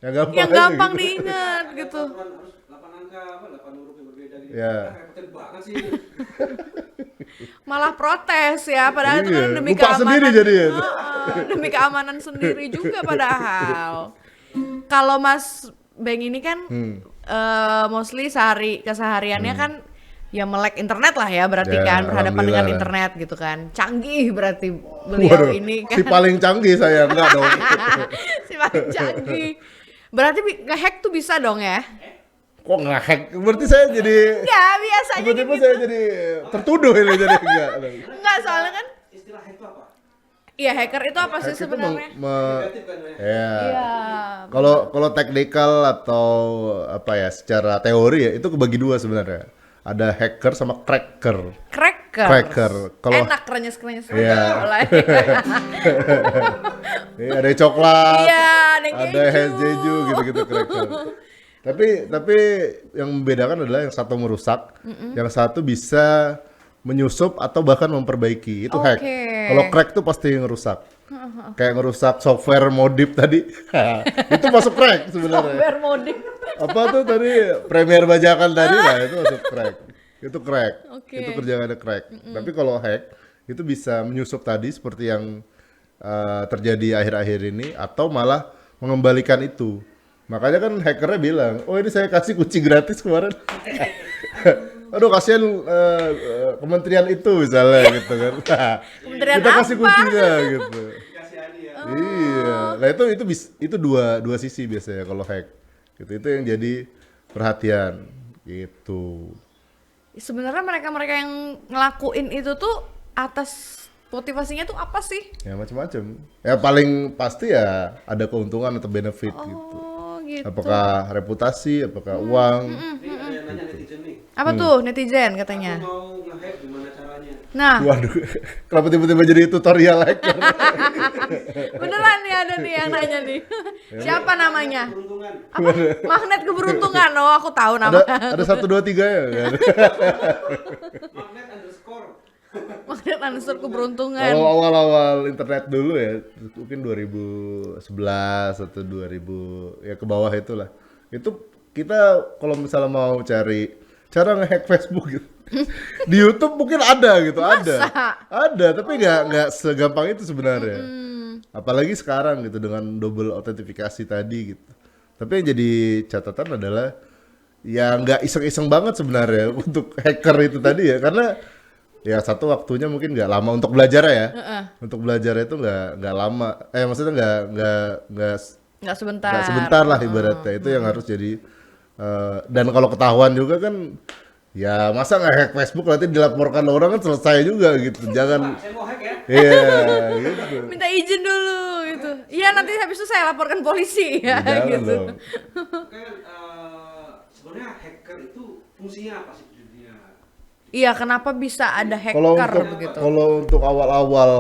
Yang gampang yang aja gampang gitu. diingat gitu. Harus 8 angka, 8 huruf yang berbeda gitu. Ya. Repot banget sih. Malah protes ya, padahal itu kan Iya, demi lupa keamanan. sendiri jadi ya. Demi keamanan sendiri juga padahal. Kalau Mas Beng ini kan mostly kesehariannya kan ya melek internet lah ya berarti Ya, kan berhadapan dengan alhamdulillah. internet gitu kan. Canggih berarti beliau Waduh, ini kan. si paling canggih saya enggak dong. Si paling canggih. Berarti nge-hack tuh bisa dong ya? Kok nge-hack? Berarti saya jadi Enggak, biasanya tiba-tiba gitu. saya jadi tertuduh ini jadi enggak. Enggak, soalnya kan Istilah hack itu apa? iya hacker itu apa sih Hack itu sebenarnya? Negatif kan ya? ya. Iya. Kalau teknikal atau apa ya secara teori ya itu kebagi 2 sebenarnya. Ada hacker sama cracker. Cracker. Kalau Enak krenyes-krenyes Iya. mulai. ada yang coklat, Iya, ada ada jeju gitu-gitu cracker. Tapi yang membedakan adalah yang satu merusak, yang satu bisa menyusup atau bahkan memperbaiki. Itu hack. Oke. Kalau crack tuh pasti ngerusak. Kayak ngerusak software modif tadi. Itu masuk crack sebenarnya. Software modif. Apa tuh tadi Premiere bajakan tadi lah itu masuk crack. Itu crack. Oke. Itu kerjaan ada crack. Tapi kalau hack itu bisa menyusup tadi seperti yang terjadi akhir-akhir ini atau malah mengembalikan itu. Makanya kan hackernya bilang, "Oh, ini saya kasih kunci gratis kemarin." Aduh, kasihan kementerian itu misalnya gitu kan. Kementerian Kita kasih apa? kuncinya gitu. Kasihani ya. Iya, nah itu dua sisi biasanya kalau hack. Gitu itu yang jadi perhatian gitu. Sebenarnya mereka-mereka yang ngelakuin itu tuh atas motivasinya tuh apa sih? Ya macam-macam. Ya paling pasti ya ada keuntungan atau benefit gitu. Oh, gitu. Apakah reputasi, apakah uang? Ini ada yang nanya netizen nih. Apa tuh netizen katanya? Aku mau nge-hack gimana caranya? Nah, Waduh, kenapa tiba-tiba jadi tutorial hacker? beneran nih ada nih yang nanya nih. Siapa namanya? Peruntungan. Apa? Magnet keberuntungan. Oh, aku tahu ada namanya. ada 1 2 3 ya kan? Magnet underscore. Magnet answer keberuntungan. Kalau awal-awal internet dulu ya, mungkin 2011 atau 2000 ya ke bawah itulah. Itu kita kalau misalnya mau cari cara ngehack Facebook gitu. Di YouTube mungkin ada gitu, ada. Ada, tapi nggak segampang itu sebenarnya. Apalagi sekarang gitu dengan double autentifikasi tadi gitu. Tapi yang jadi catatan adalah ya nggak iseng-iseng banget sebenarnya untuk hacker itu tadi ya, karena ya satu waktunya mungkin nggak lama untuk belajar ya. Untuk belajar itu nggak lama. Maksudnya Nggak sebentar. nggak sebentar lah ibaratnya. Itu yang harus jadi dan kalau ketahuan juga kan ya masa nggak hack Facebook nanti dilaporkan orang kan selesai juga gitu. Jangan Saya mau hack ya. iya gitu. Minta izin dulu gitu. Iya, nanti habis itu saya laporkan polisi ya Jangan gitu. dong. Kan sebenarnya hacker itu fungsinya apa sih di dunia? Iya, kenapa bisa ada Kalau hacker untuk begitu? kalau untuk awal-awal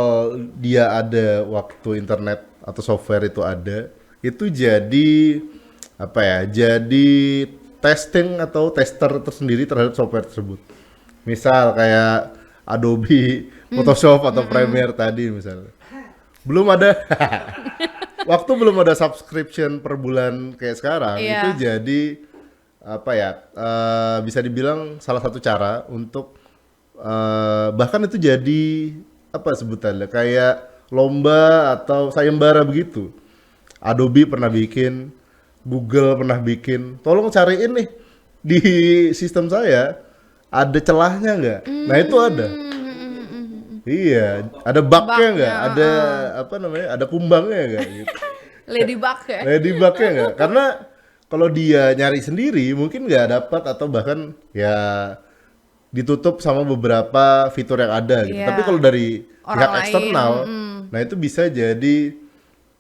dia ada waktu internet atau software itu ada, itu jadi apa ya? Jadi testing atau tester tersendiri terhadap software tersebut. Misal kayak Adobe Photoshop atau Premiere tadi misalnya. Belum ada waktu belum ada subscription per bulan kayak sekarang, Iya. itu jadi apa ya? Bisa dibilang salah satu cara untuk bahkan itu jadi apa sebutannya kayak lomba atau sayembara begitu. Adobe pernah bikin, Google pernah bikin. Tolong cariin nih di sistem saya ada celahnya nggak? Nah itu ada. Iya, ada bugnya nggak? Ada apa namanya? Ada kumbangnya nggak? Gitu. Ladybug ya? Ladybugnya nggak? Karena kalau dia nyari sendiri mungkin nggak dapat atau bahkan ya ditutup sama beberapa fitur yang ada gitu. Iya. Tapi kalau dari Orang pihak lain, eksternal, nah itu bisa jadi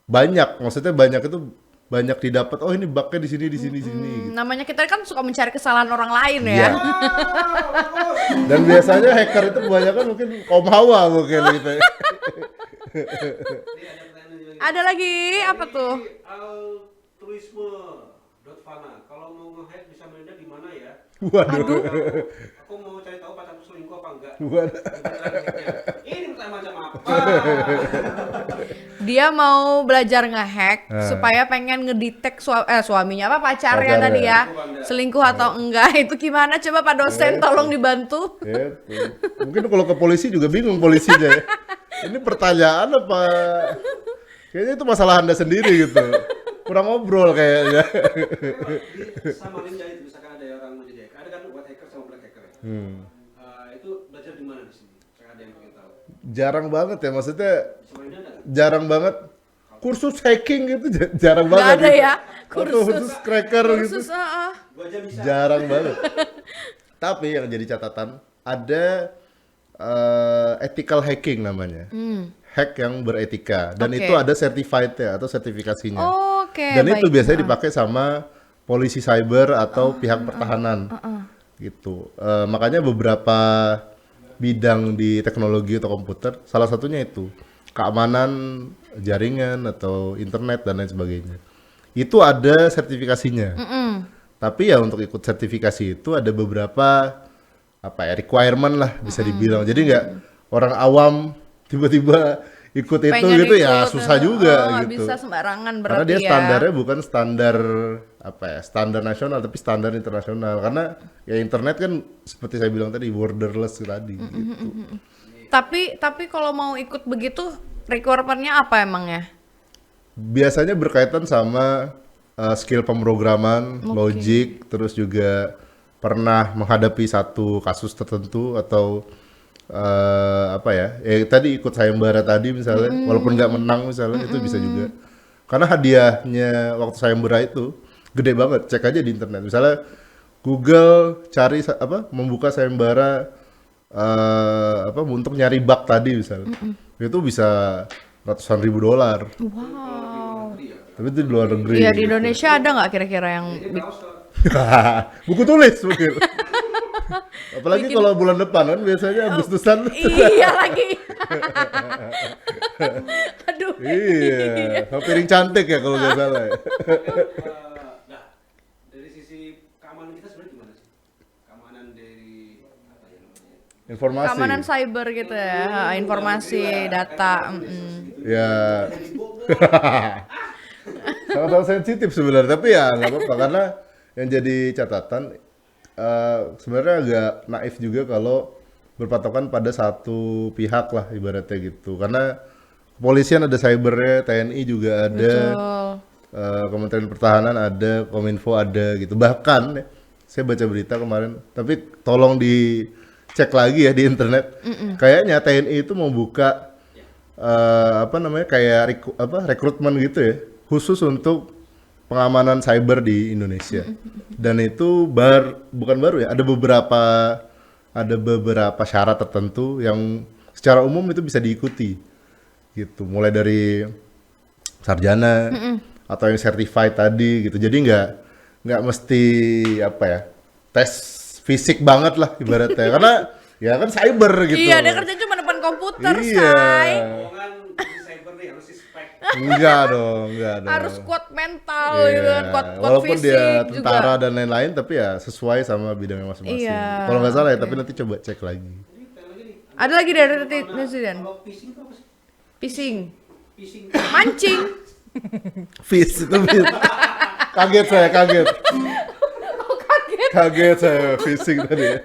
banyak. Maksudnya banyak itu banyak didapat. Oh ini bugnya di sini gitu. Namanya kita kan suka mencari kesalahan orang lain ya. Iya. Dan biasanya hacker itu kebanyakan mungkin kaum hawa mungkin gitu. Ini ada pertanyaan lagi. Ada lagi apa tuh? Altruisme.fana. Kalau mau nge-hack bisa mainnya di mana ya? Waduh. Aku mau cari tahu pacarku selingkuh apa enggak. Waduh. Ini pertanyaan macam apa? Dia mau belajar ngehack supaya pengen ngedetek suaminya apa pacarnya Pacarnya. tadi ya selingkuh atau enggak. Itu gimana coba Pak dosen tolong dibantu. Gitu. Mungkin kalau ke polisi juga bingung polisinya ya. Ini pertanyaan apa? Kayaknya itu masalah Anda sendiri gitu. Kurang ngobrol kayaknya. Samarin ya itu misalkan ada orang mau jadi hacker. Ada kan white hacker sama black hacker ya. Itu belajar di mana di sini? Saya ada yang pengen tahu. Jarang banget ya, maksudnya Samarinnya ada nggak? jarang banget. Kursus hacking gitu jarang Nggak banget. ada gitu. ya, Atau kursus. khusus cracker gitu. Khusus Gua aja bisa. Jarang banget. Tapi yang jadi catatan ada ethical hacking namanya. Hack yang beretika dan Oke. itu ada certified-nya atau sertifikasinya. Oke. Dan itu baik. biasanya dipakai sama polisi cyber atau pihak pertahanan. Gitu. Makanya beberapa bidang di teknologi atau komputer, salah satunya itu keamanan jaringan atau internet dan lain sebagainya. Itu ada sertifikasinya. Tapi ya untuk ikut sertifikasi itu ada beberapa apa ya requirement lah bisa dibilang. Jadi nggak orang awam tiba-tiba ikut itu Pengen gitu ya ikut, susah juga nggak gitu. bisa sembarangan Karena berarti dia ya. standarnya bukan standar apa ya standar nasional tapi standar internasional. Karena ya internet kan seperti saya bilang tadi borderless tadi. Gitu. Tapi kalau mau ikut begitu requirement-nya apa emangnya? Biasanya berkaitan sama skill pemrograman, logic, terus juga pernah menghadapi satu kasus tertentu atau apa ya? Tadi ikut sayembara tadi misalnya, walaupun nggak menang misalnya itu bisa juga. Karena hadiahnya waktu sayembara itu gede banget. Cek aja di internet. Misalnya Google cari membuka sayembara untuk nyari bug tadi misalnya. Itu bisa ratusan ribu dolar. Wow. Tapi itu di luar negeri. Iya di Indonesia ada nggak kira-kira yang Buku tulis mungkin. Apalagi kalau bulan depan kan biasanya Agustusan. iya lagi. Aduh. Iya, sama piring cantik ya kalau nggak salah ya. Nah, dari sisi keamanan kita sebenarnya gimana sih? Keamanan dari apa ya namanya? Informasi. Keamanan cyber gitu ya, informasi, data. Ya. Sangat-sangat sensitif sebenarnya, tapi ya nggak apa-apa karena yang jadi catatan sebenarnya agak naif juga kalau berpatokan pada satu pihak lah ibaratnya gitu. Karena kepolisian ada cybernya, TNI juga ada, Kementerian Pertahanan ada, Kominfo ada gitu. Bahkan ya, saya baca berita kemarin, tapi tolong dicek lagi ya di internet. Kayaknya TNI itu mau buka kayak rekrutmen gitu ya, khusus untuk pengamanan cyber di Indonesia. Dan itu bukan baru ya, ada beberapa syarat tertentu yang secara umum itu bisa diikuti. Gitu, mulai dari sarjana atau yang certified tadi gitu. Jadi nggak mesti tes fisik banget lah ibaratnya. Karena ya kan cyber gitu. Iya, dia kerja cuma depan komputer, Iya. say. Bohongan di cyber nih harus spek. Enggak dong. Harus kuat mental Iya. gitu kan, kuat Walaupun fisik dia juga. tentara dan lain-lain, tapi ya sesuai sama bidangnya masing-masing. Iya, Kalau nggak salah ya, tapi nanti coba cek lagi. Ada lagi dari netizen. Kalau phishing itu apa sih? Phishing, Phishing. mancing. Fish itu fish. Kaget saya, kaget. Kaget saya fishing tadi ya.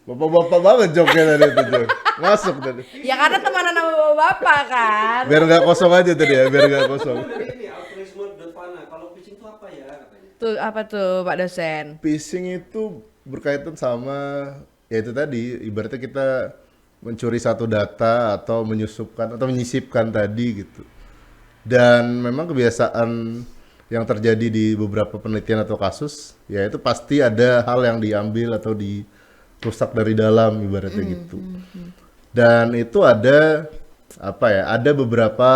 Bapak-bapak banget joknya tadi itu Jok. Masuk tadi. Ya karena temenan sama bapak kan. Biar nggak kosong aja tadi ya, biar nggak kosong. Dari ini altruisme.fana. Kalau phishing itu apa ya katanya? Tuh apa tuh Pak dosen? Phishing itu berkaitan sama ya itu tadi, ibaratnya kita mencuri satu data atau menyisipkan tadi gitu. Dan memang kebiasaan yang terjadi di beberapa penelitian atau kasus, ya itu pasti ada hal yang diambil atau dirusak dari dalam ibaratnya gitu. Dan itu ada apa ya? Ada beberapa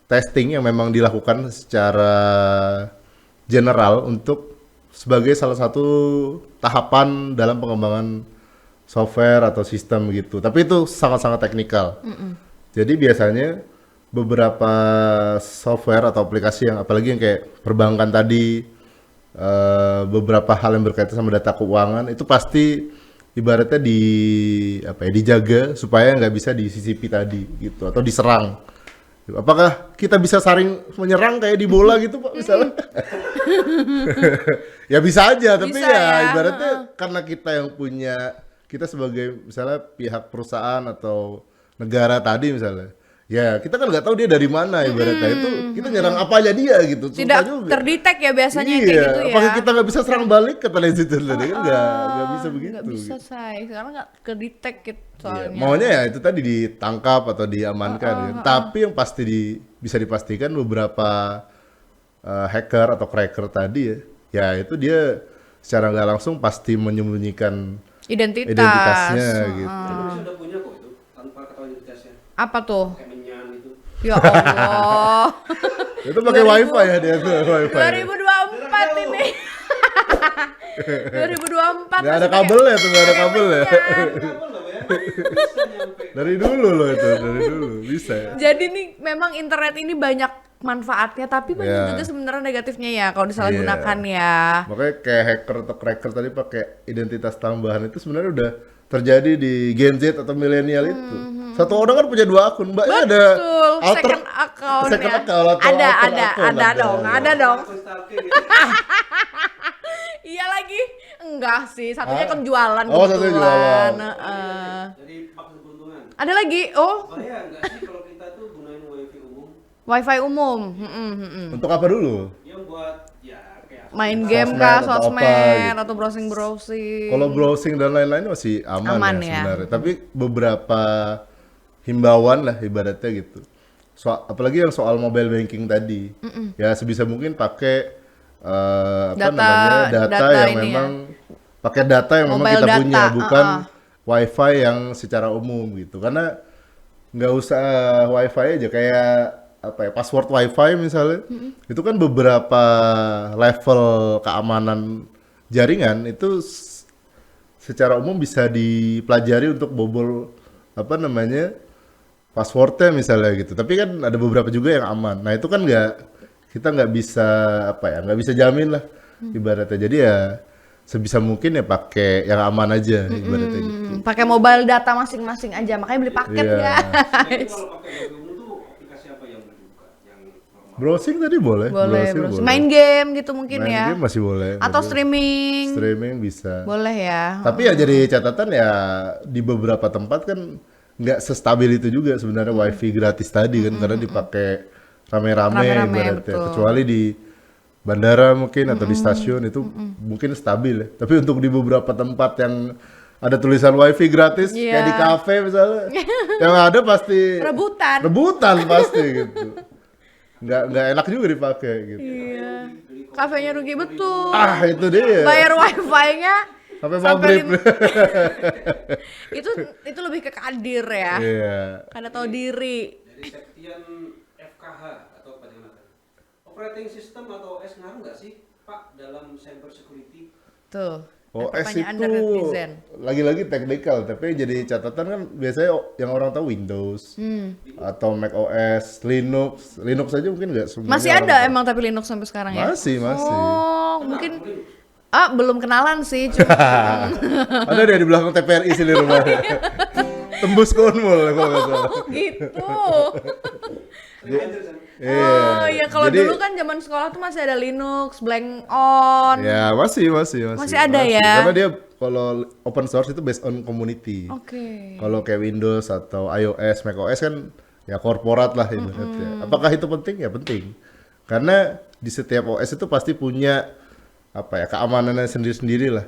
testing yang memang dilakukan secara general untuk sebagai salah satu tahapan dalam pengembangan software atau sistem gitu. Tapi itu sangat-sangat teknikal. Jadi biasanya beberapa software atau aplikasi yang apalagi yang kayak perbankan tadi, beberapa hal yang berkaitan sama data keuangan itu pasti ibaratnya dijaga supaya nggak bisa disisipi tadi gitu atau diserang. Apakah kita bisa saling menyerang kayak di bola gitu Pak misalnya? Ya bisa aja, tapi Bisa ya, ibaratnya karena kita sebagai misalnya pihak perusahaan atau negara tadi misalnya, ya kita kan nggak tahu dia dari mana ibaratnya itu kita nyerang apa aja dia gitu. Susah Tidak juga. terdetek ya biasanya Iya, kayak gitu ya. apakah kita nggak bisa serang balik kata netizen tadi kan nggak bisa begitu. Nggak bisa gitu. say, sekarang nggak kedetek gitu Iya, soalnya. maunya ya itu tadi ditangkap atau diamankan kan. Tapi yang pasti bisa dipastikan beberapa hacker atau cracker tadi ya itu dia secara nggak langsung pasti menyembunyikan identitasnya gitu. Indonesia udah punya kok itu tanpa ketahuan identitasnya. Apa tuh? Kayak menyan itu. Ya Allah. Itu pakai wifi ya dia tuh wifi. 2024 ini. 2024 Nggak ada masih pakai- kabelnya tuh, nggak ada kabelnya. Kabel loh ya. Bisa nyampe. Dari dulu loh itu, dari dulu bisa ya. Jadi nih memang internet ini banyak manfaatnya tapi banyak Iya. juga sebenarnya negatifnya ya kalau Iya. disalahgunakan ya. Makanya kayak hacker atau cracker tadi pakai identitas tambahan itu sebenarnya udah terjadi di Gen Z atau milenial itu. Satu orang kan punya 2 akun, Mbaknya ada Betul, alter second account second ya. account atau Ada, alter ada, account ada dong, ada dong. Akun stalking gitu. Iya lagi. Enggak sih, satunya kan jualan Oh, satunya jualan. Heeh. Jadi maksud keuntungan. Ada lagi, oh Bahaya nggak sih kalau kita tuh gunain wifi umum wifi umum. Mm-mm. Untuk apa dulu? yang buat ya kayak Main game Sosmed kah, atau apa sosmed gitu. atau browsing. Kalau browsing dan lain-lain masih aman, Aman ya ya. sebenarnya. Tapi beberapa himbauan lah ibaratnya gitu. Apalagi yang soal mobile banking tadi. Ya sebisa mungkin pakai data data yang ini memang pakai data yang memang Mobile kita data, punya, bukan uh-uh. wifi yang secara umum gitu. Karena nggak usah wifi aja kayak apa ya password wifi misalnya itu kan beberapa level keamanan jaringan itu secara umum bisa dipelajari untuk bobol apa namanya passwordnya misalnya gitu. Tapi kan ada beberapa juga yang aman. Nah itu kan kita nggak bisa apa ya nggak bisa jamin lah ibaratnya. Jadi ya sebisa mungkin ya pakai yang aman aja ibaratnya gitu. Pakai mobile data masing-masing aja, makanya beli paket Iya. ya. Jadi kalau pakai wifi umum tuh aplikasi apa yang boleh dibuka yang normal? Browsing tadi boleh. Boleh, Browsing browsing. boleh. Main game gitu mungkin Main ya. game masih boleh. Atau Boleh. streaming. Streaming bisa. Boleh ya. Tapi ya jadi catatan ya di beberapa tempat kan nggak sestabil itu juga sebenarnya wifi gratis tadi kan karena dipakai rame-rame Rame-rame, ibaratnya. betul. Kecuali di bandara mungkin atau di stasiun itu mungkin stabil ya. Tapi untuk di beberapa tempat yang ada tulisan wifi gratis Iya. kayak di kafe misalnya, yang ada pasti Rebutan. pasti gitu. Nggak enak juga dipakai gitu. Iya. Kafenya rugi betul. Ah itu dia. Bayar wifi-nya Sampai sampai maghrib. itu lebih ke kadir ya. Iya. Karena tahu diri. Dari Septian FKH atau apa dengan operating system atau OS ngaruh nggak sih Pak dalam cyber security? Tuh. OS pertanyaan itu dari netizen. lagi-lagi teknikal, tapi jadi catatan kan biasanya yang orang tahu Windows atau Mac OS, Linux aja mungkin nggak semuanya. Masih orang ada tahu. emang tapi Linux sampai sekarang ya? Masih. Oh, mungkin belum kenalan sih. Ada dia di belakang TPRI sini rumah. Tembus Cornwall kalau nggak salah. Oh gitu. Iya. Oh iya kalau Jadi- dulu kan zaman sekolah tuh masih ada Linux, Blank on. Ya masih. Masih ada ya? Karena dia kalau open source itu based on community. Oke. Kalau kayak Windows atau iOS, Mac OS kan ya korporat lah ibaratnya. Apakah itu penting? Ya penting. Karena di setiap OS itu pasti punya apa ya keamanannya sendiri-sendiri lah.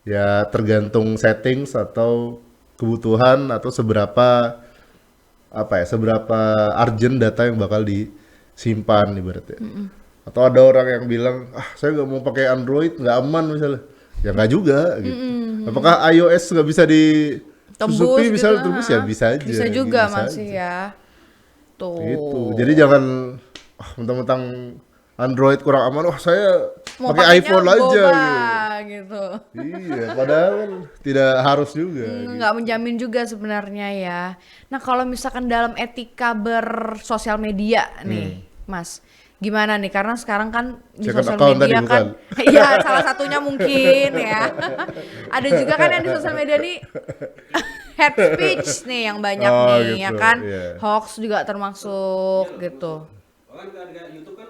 Ya tergantung settings atau kebutuhan atau seberapa urgent data yang bakal disimpan ibaratnya. Atau ada orang yang bilang, saya nggak mau pakai Android, nggak aman misalnya. Ya nggak juga gitu. Apakah iOS nggak bisa disusupi, Tembus misalnya gitu, tembus ya bisa aja. Bisa juga bisa masih aja. ya. Tuh. Gitu. Jadi jangan mentang-mentang Android kurang aman, saya Mau pakai pakainya iPhone aja boba, gitu. Iya, padahal kan tidak harus juga. Nggak menjamin juga sebenarnya ya. Nah kalau misalkan dalam etika bersosial media nih, Mas, gimana nih? Karena sekarang kan di Second sosial account media tadi kan, bukan? iya salah satunya mungkin ya. Ada juga kan yang di sosial media nih hate speech nih yang banyak Oh, nih, ya gitu, kan? iya. Hoax juga termasuk gitu. Bahkan kan YouTube kan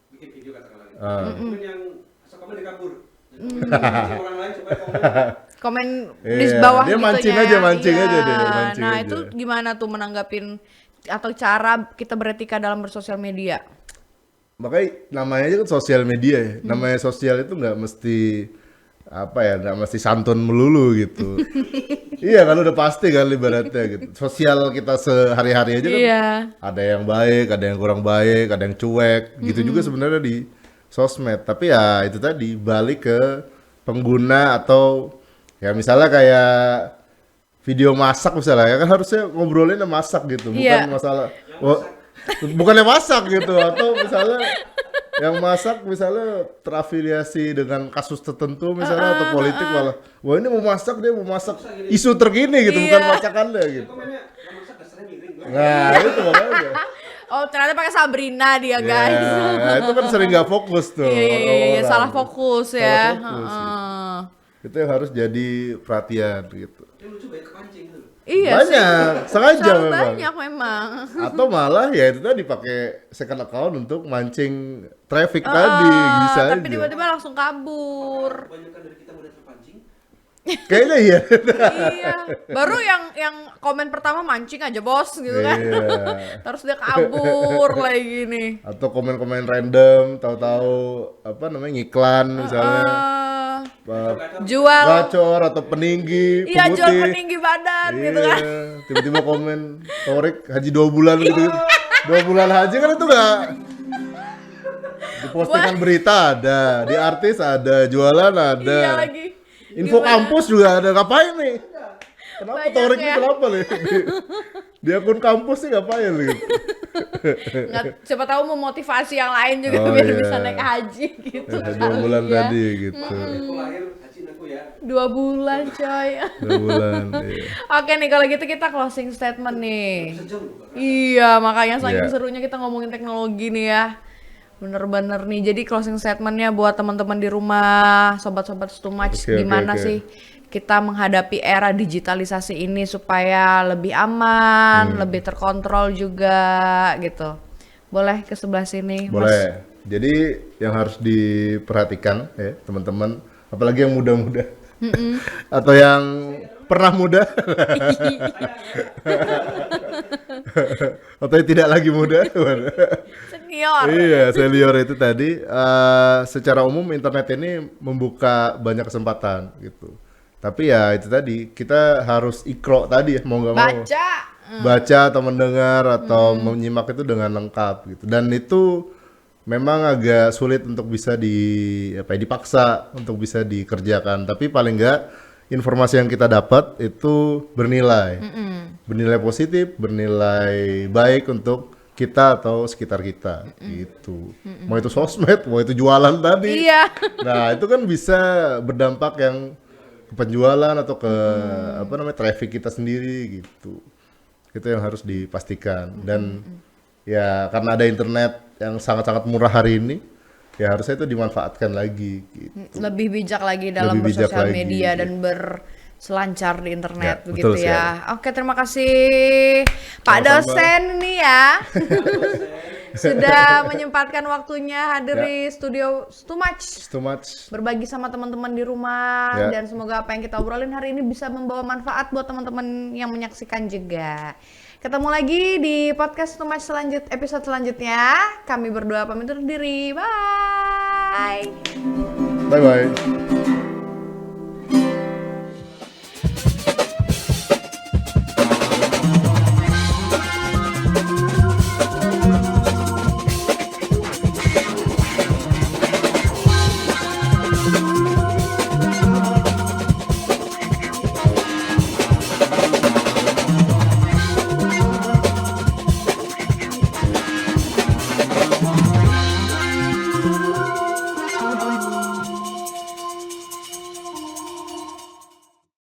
bikin video katakanlah gitu. Ah. Komen yang asal komen dikabur. Mancing orang lain supaya komen. Komen Iya, di bawah dia gitu mancing ya. aja, mancing Iya. aja dia, mancing Nah aja. itu gimana tuh menanggapin atau cara kita beretika dalam bersosial media? Makanya namanya aja kan sosial media ya. Namanya sosial itu nggak mesti nggak mesti santun melulu gitu. Iya kan udah pasti kan ibaratnya gitu. Sosial kita sehari-hari aja kan Iya. ada yang baik, ada yang kurang baik, ada yang cuek. Gitu juga sebenarnya di sosmed. Tapi ya itu tadi balik ke pengguna atau ya misalnya kayak video masak misalnya ya kan harusnya ngobrolinnya masak gitu, bukan Iya. masalah bukannya masak gitu atau misalnya yang masak misalnya terafiliasi dengan kasus tertentu misalnya atau politik malah wah ini mau masak dia mau masak isu terkini gitu bukan Iya. masakannya gitu. Komennya nggak masak dasarnya miring. Nah itu makanya. Oh ternyata pakai Sabrina dia guys. Ya, itu kan sering nggak fokus tuh. Iya, orang-orang. salah fokus ya. Salah fokus, Heeh. Itu yang harus jadi perhatian gitu. Yang lucu banyak kepancing gitu. Iya Banyak, sengaja Selalu memang. banyak memang. Atau malah ya itu tadi pakai second account untuk mancing traffic tadi bisa Tapi aja. tiba-tiba langsung kabur. Kebanyakan dari kita mudah terpancing. Kayaknya iya. Iya. Baru yang komen pertama mancing aja bos gitu kan. Iya. Terus dia kabur lagi gini. Atau komen-komen random, tahu-tahu ngiklan misalnya. Jual. Gacor atau peninggi, Iya jual pemutih. peninggi badan Iya, gitu kan. tiba-tiba komen Torik haji 2 bulan gitu. 2 bulan haji kan itu nggak di postingan berita ada, di artis ada, jualan ada. Iya lagi. Info Gimana? kampus juga ada, ngapain nih? Kenapa Banyak Torik ini ya. kenapa nih? Di akun kampus sih ngapain gitu? Nggak, siapa tahu memotivasi yang lain juga Oh, biar iya. bisa naik haji gitu. 2 kali bulan ya. tadi gitu. Aku lahir haji aku ya. 2 bulan coy. 2 bulan. Iya. Oke nih kalau gitu kita closing statement nih. Sejam loh, Pak. Iya makanya saking Iya. serunya kita ngomongin teknologi nih ya. Bener-bener nih. Jadi closing statementnya buat teman-teman di rumah, sobat-sobat Stumach, Oke, gimana oke. sih kita menghadapi era digitalisasi ini supaya lebih aman, lebih terkontrol juga gitu. Boleh ke sebelah sini, Mas? Boleh. Jadi yang harus diperhatikan ya teman-teman, apalagi yang muda-muda atau yang pernah muda atau yang tidak lagi muda. Senior. Iya, senior itu tadi secara umum internet ini membuka banyak kesempatan gitu. Tapi ya itu tadi kita harus ikro tadi ya mau nggak mau. Baca atau mendengar atau menyimak itu dengan lengkap gitu. Dan itu memang agak sulit untuk bisa dipaksa untuk bisa dikerjakan. Tapi paling nggak informasi yang kita dapat itu bernilai. Bernilai positif, bernilai baik untuk kita atau sekitar kita gitu. Mau itu sosmed, mau itu jualan tadi. Iya. Nah, itu kan bisa berdampak yang ke penjualan atau ke traffic kita sendiri gitu. Itu yang harus dipastikan. Dan ya karena ada internet yang sangat-sangat murah hari ini, ya harusnya itu dimanfaatkan lagi gitu. Lebih bijak lagi dalam Lebih bijak bersosial lagi. media dan berselancar di internet Ya, begitu betul ya. Oke, terima kasih Pak Sama-sama. dosen nih ya. Sudah menyempatkan waktunya hadir Ya. di studio Stumach. Too much. Berbagi sama teman-teman di rumah Ya. dan semoga apa yang kita obrolin hari ini bisa membawa manfaat buat teman-teman yang menyaksikan juga. Ketemu lagi di podcast Stumach episode selanjutnya. Kami berdua pamit undur diri. Bye. Bye bye.